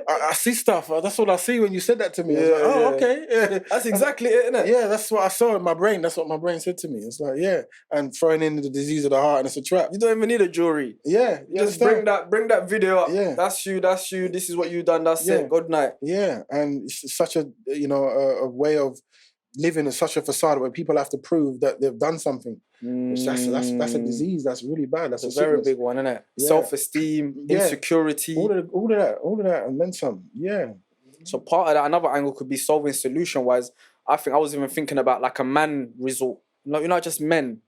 I see stuff. That's what I see when you said that to me. I was like, oh, okay, yeah. That's exactly it, isn't it? Yeah, that's what I saw in my brain. That's what my brain said to me. It's like, yeah, and throwing in the disease of the heart, and it's a trap. You don't even need a jury. Yeah, just bring that video up. Yeah, that's you. This is what you done. That's it. Good night. Yeah, and it's such a a way of living in such a facade where people have to prove that they've done something. That's a disease. That's really bad. That's a very big one, isn't it? Yeah. Self-esteem, insecurity, all of that, and then some. Yeah. So part of that, another angle could be solving solution-wise. I think I was even thinking about like a man resort. No, you're not just men,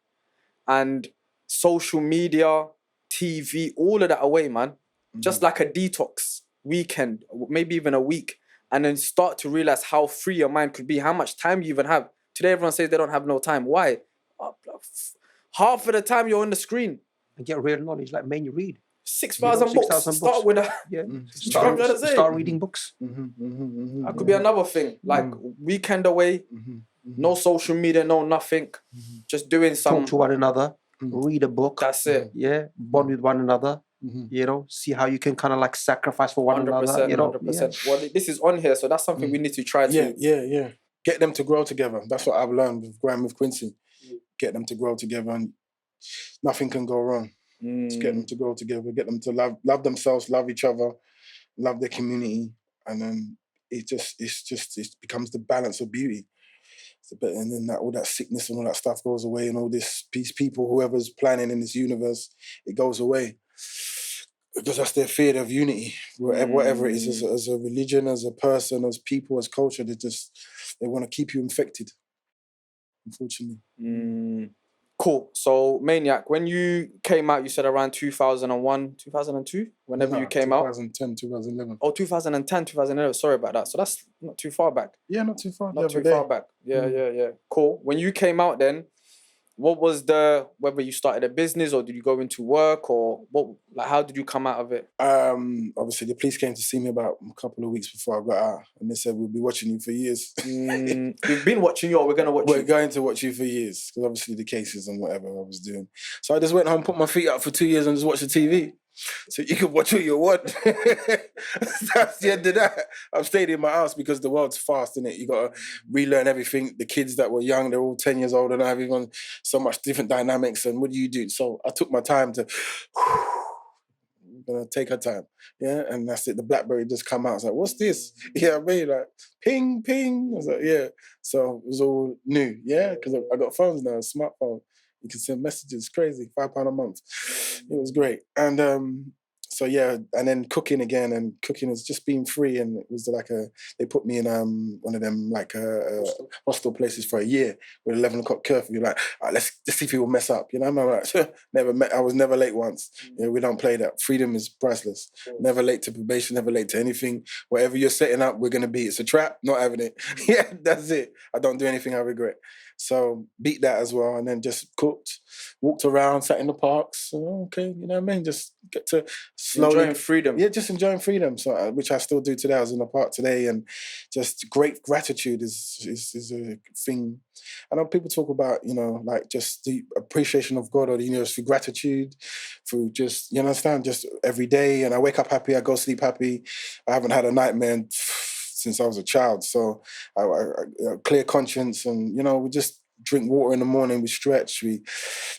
and social media, TV, all of that away, man. Just like a detox weekend, maybe even a week. And then start to realize how free your mind could be, how much time you even have. Today, everyone says they don't have no time. Why? Half of the time you're on the screen. And get real knowledge, like mainly read. 6,000 books. Start with that. Yeah. Start reading books. That could be another thing. Like weekend away, no social media, no nothing. Just doing some. Talk to one another. Read a book. That's it. Yeah. Bond with one another. You know, see how you can kind of like sacrifice for one another. You know, 100%. Well, this is on here, so that's something we need to try to. Yeah. Get them to grow together. That's what I've learned with growing with Quincy. Get them to grow together, and nothing can go wrong. Just get them to grow together. Get them to love themselves, love each other, love their community, and then it becomes the balance of beauty. And then all that sickness and all that stuff goes away, and all this people, whoever's planning in this universe, it goes away. Because that's their fear of unity, whatever it is, as a religion, as a person, as people, as culture, they want to keep you infected, unfortunately. Cool. So, Maniac, when you came out, you said around 2001, 2002? Whenever you came 2010, 2011. Oh, 2010, 2011. Sorry about that. So that's not too far back. Yeah, not too far. Not too far back. Yeah. Cool. When you came out then, what was whether you started a business or did you go into work or how did you come out of it? Obviously the police came to see me about a couple of weeks before I got out, and they said, we'll be watching you for years. We've been watching you, or we're going to watch you? We're going to watch you for years, because obviously the cases and whatever I was doing. So I just went home, put my feet up for 2 years and just watched the TV. So you can watch what you want. That's the end of that. I've stayed in my house because the world's fast, innit? You got to relearn everything. The kids that were young, they're all 10 years old, and I have even so much different dynamics. And what do you do? So I took my time to gonna take her time. Yeah, and that's it. The BlackBerry just come out. I was like, what's this? Yeah, I mean, like, ping, ping. I was like, yeah. So it was all new, yeah, because I got phones now, a smartphone. You can send messages, crazy, £5 a month. It was great. And So yeah, and then cooking again, and cooking has just been free, and it was like they put me in one of them like hostel places for a year with 11 o'clock curfew. Like, let's see if he will mess up. You know, I'm like, I was never late once. You know, we don't play that. Freedom is priceless. Never late to probation, never late to anything. Whatever you're setting up, we're gonna be. It's a trap, not having it. Yeah, that's it. I don't do anything I regret. So beat that as well, and then just cooked, walked around, sat in the parks. Okay, you know what I mean? Just get to slowly enjoying freedom. Yeah, just enjoying freedom. So which I still do today. I was in the park today, and just great gratitude is a thing. I know people talk about, you know, like just the appreciation of God, or you know, through gratitude, through just, you understand, just every day. And I wake up happy, I go sleep happy. I haven't had a nightmare since I was a child, so I clear conscience, and you know, we just drink water in the morning, we stretch, we,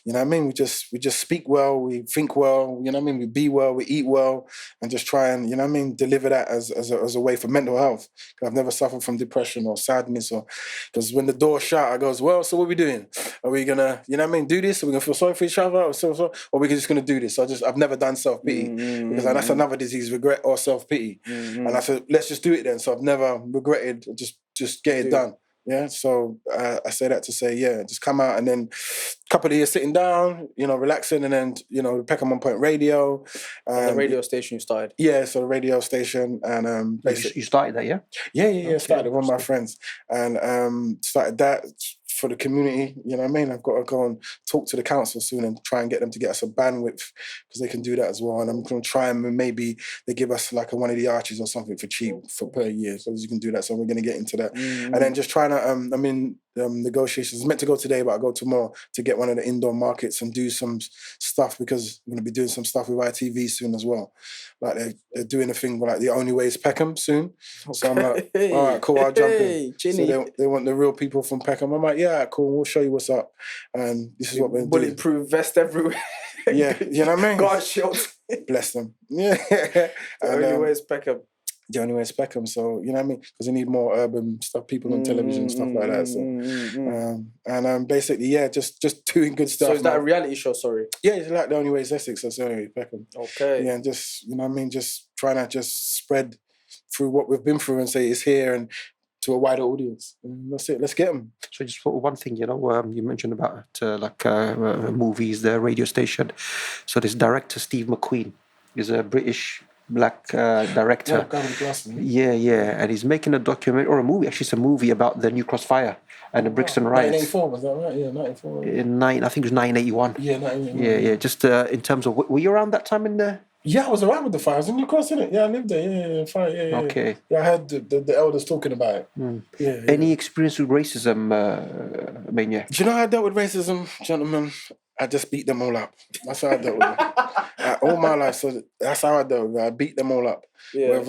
you know what I mean, we just speak well, we think well, you know what I mean, we be well, we eat well, and just try and, you know what I mean, deliver that as a way for mental health. I've never suffered from depression or sadness, or because when the door shut, I goes, well, so what are we doing? Are we gonna, you know what I mean, do this? Are we gonna feel sorry for each other, or we're just gonna do this? I've never done self-pity, because that's another disease, regret or self-pity. And I said, let's just do it then. So I've never regretted, just get it done. Yeah, so I say that to say, yeah, just come out, and then a couple of years sitting down, you know, relaxing, and then, you know, the Peckham On Point Radio. The radio station you started? Yeah, so the radio station, and basically... You started that, yeah? Yeah, okay, started with one of my friends, and started that for the community, you know what I mean? I've got to go and talk to the council soon and try and get them to get us a bandwidth, because they can do that as well. And I'm going to try and maybe they give us like one of the arches or something for cheap per year, so you can do that. So we're going to get into that. And then just trying to, negotiations. Meant to go today, but I'll go tomorrow to get one of the indoor markets and do some stuff, because I'm going to be doing some stuff with ITV soon as well. Like they're doing a thing like The Only Way is Peckham soon. Okay. So I'm like, all right, cool, I'll jump in. So they want the real people from Peckham. I'm like, yeah, cool, we'll show you what's up. And this is what we're doing. Bulletproof vest everywhere. Yeah, you know what I mean? God shield. Bless them. Yeah. The Only Way is Peckham. The Only Way is Peckham. So, you know what I mean? Because we need more urban stuff, people on television, stuff like that. So, basically, yeah, just doing good stuff. So is that a reality show, sorry? Yeah, it's like The Only Way is Essex, that's The Only Way is Peckham. Okay. Yeah, and just, you know what I mean? Just trying to just spread through what we've been through and say it's here, and to a wider audience. And that's it, let's get them. So just for one thing, you know, you mentioned about movies, the radio station. So this director, Steve McQueen, is a British black director. Yeah, and he's making a document or a movie. Actually, it's a movie about the New Cross fire and the Brixton riots. 1984, was that right? Yeah, 1984. I think it was 981. Yeah, 1981. Yeah. Just in terms of, were you around that time in the? Yeah, I was around with the fire. I was in New Cross, innit? Yeah, I lived there. Yeah, fire. Yeah. Okay. Yeah, I heard the elders talking about it. Yeah. Any experience with racism, Maniac? Do you know how I dealt with racism, gentlemen? I just beat them all up. That's how I dealt with it. All my life, so that's how I dealt with it. I beat them all up. Yeah.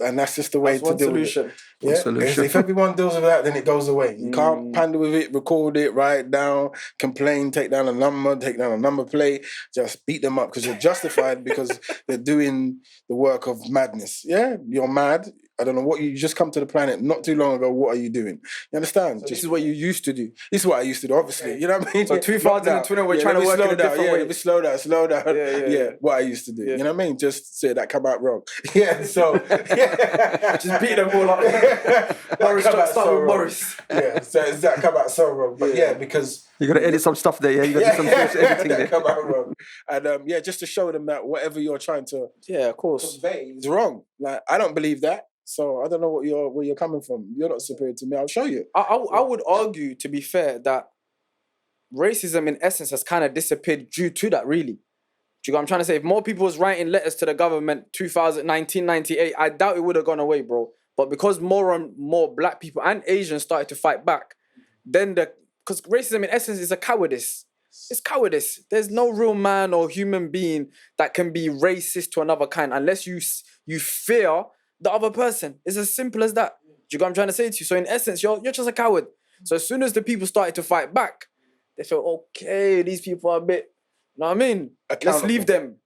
And that's just the way to deal with it. Yeah? Solution. If everyone deals with that, then it goes away. You can't pander with it, record it, write it down, complain, take down a number plate, just beat them up because you're justified because they're doing the work of madness. Yeah, you're mad. I don't know what you just come to the planet not too long ago. What are you doing? You understand? So this is what you used to do. This is what I used to do, obviously. You know what I mean? So 2020, we're trying to work in a different way. Let me slow down. Yeah, what I used to do. Yeah. You know what I mean? Just say that come out wrong. Yeah, so just beat them all up. Boris, start with Boris. Yeah, so that come out so wrong. But yeah, because you got to edit some stuff there. Yeah, you got to do some editing there. Come out wrong. And just to show them that whatever you're trying to of course convey is wrong. Like I don't believe that. So I don't know where you're coming from. You're not superior to me. I'll show you. I would argue, to be fair, that racism in essence has kind of disappeared due to that, really. Do you know what I'm trying to say? If more people was writing letters to the government 1998, I doubt it would have gone away, bro. But because more and more black people and Asians started to fight back, then because racism in essence is a cowardice. It's cowardice. There's no real man or human being that can be racist to another kind unless you fear the other person. It's as simple as that. Do you know what I'm trying to say to you? So in essence, you're just a coward. So as soon as the people started to fight back, they felt, okay, these people are a bit, you know what I mean? Let's leave them.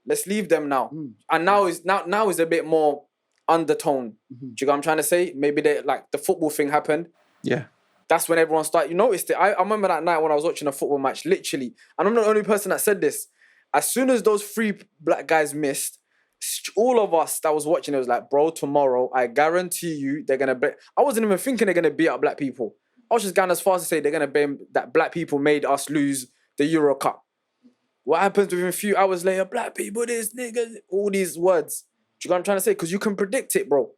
Let's leave them now. And now is a bit more undertone. Do you know what I'm trying to say? Maybe like the football thing happened. Yeah. That's when everyone started, you noticed it. I remember that night when I was watching a football match, literally. And I'm not the only person that said this. As soon as those 3 black guys missed, All of us that was watching it was like, bro, tomorrow, I guarantee you they're going to... I wasn't even thinking they're going to beat up black people. I was just going as far as to say they're going to blame that black people made us lose the Euro Cup. What happens within a few hours later? Black people, this, niggas, all these words. Do you know what I'm trying to say? Because you can predict it, bro.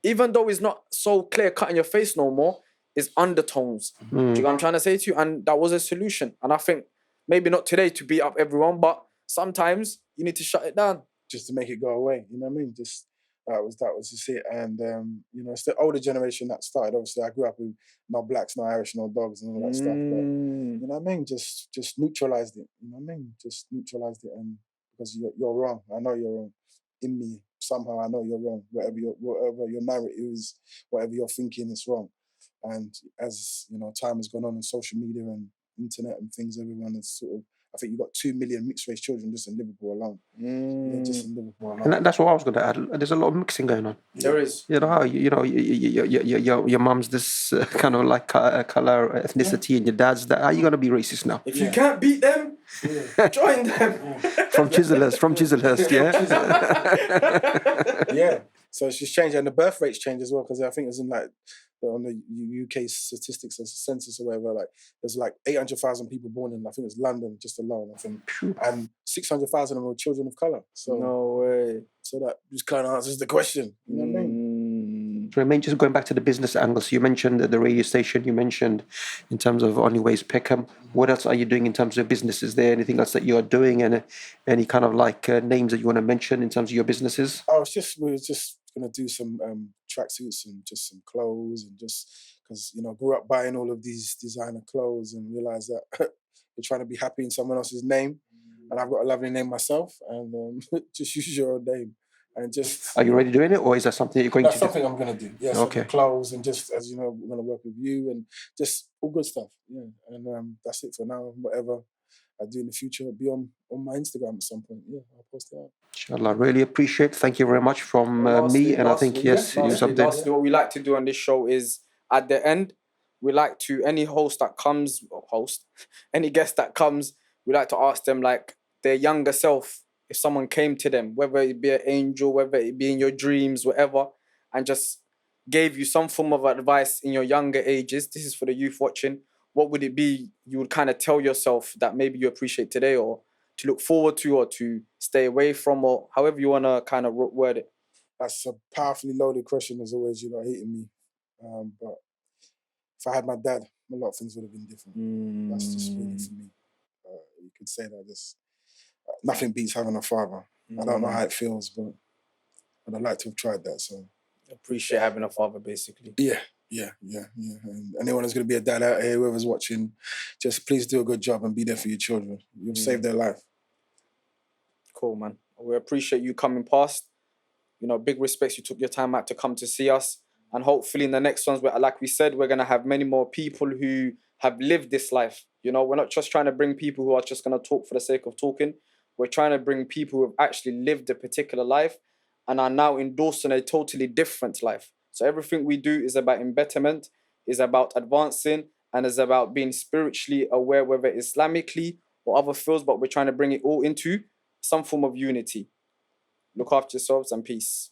Even though it's not so clear cut in your face no more, it's undertones. Do you know what I'm trying to say to you? And that was a solution. And I think maybe not today to beat up everyone, but sometimes you need to shut it down. Just to make it go away, you know what I mean? Just that was just it. And you know, it's the older generation that started. Obviously, I grew up with no blacks, no Irish, no dogs, and all that stuff. But you know what I mean? Just neutralized it. You know what I mean? Just neutralized it, and because you're wrong. I know you're wrong. In me, somehow I know you're wrong. Whatever your narrative is, whatever you're thinking, it's wrong. And as you know, time has gone on social media and internet and things, everyone is sort of... I think you've got 2 million mixed race children just in Liverpool alone. Yeah, just in Liverpool alone. And that's what I was going to add. There's a lot of mixing going on. There is. You know, your mum's this kind of like color, ethnicity, and your dad's that. How are you going to be racist now? If you can't beat them, join them. From Chislehurst, yeah? Yeah. So it's just changed. And the birth rates changed as well, because I think it's in like, on the UK statistics or census or whatever, like there's like 800,000 people born in, I think it's London just alone, I think, and 600,000 of them were children of colour. So no way. So that just kind of answers the question. You know what I mean? So I mean, just going back to the business angle, so you mentioned the radio station, you mentioned in terms of Only Ways Peckham. What else are you doing in terms of business? Is there anything else that you are doing, and any kind of like names that you want to mention in terms of your businesses? Oh, we were just going to do some tracksuits and just some clothes, and just because, you know, grew up buying all of these designer clothes and realised that you're trying to be happy in someone else's name, and I've got a lovely name myself, and just use your own name. And just... Are you already doing it, or is that something you're going to do? That's something I'm going to do. Yeah, okay. So clothes, and just, as you know, we're going to work with you, and just all good stuff. Yeah, and that's it for now. Whatever I do in the future, it'll be on my Instagram at some point. Yeah, I'll post it out. Inshallah, really appreciate. Thank you very much from me, and I think lastly, what we like to do on this show is at the end, we like to any guest that comes, we like to ask them like their younger self. If someone came to them, whether it be an angel, whether it be in your dreams, whatever, and just gave you some form of advice in your younger ages, this is for the youth watching, what would it be you would kind of tell yourself that maybe you appreciate today, or to look forward to, or to stay away from, or however you want to kind of word it? That's a powerfully loaded question, as always, you know, hitting me. But if I had my dad, a lot of things would have been different. That's just really for me. You could say that this... nothing beats having a father. I don't know how it feels, but I'd like to have tried that. So appreciate having a father, basically. Yeah. And anyone who's going to be a dad out here, whoever's watching, just please do a good job and be there for your children. You'll save their life. Cool, man. We appreciate you coming past. You know, big respects. You took your time out to come to see us. And hopefully in the next ones, like we said, we're going to have many more people who have lived this life. You know, we're not just trying to bring people who are just going to talk for the sake of talking. We're trying to bring people who have actually lived a particular life and are now endorsing a totally different life. So everything we do is about embetterment, is about advancing, and is about being spiritually aware, whether Islamically or other fields, but we're trying to bring it all into some form of unity. Look after yourselves and peace.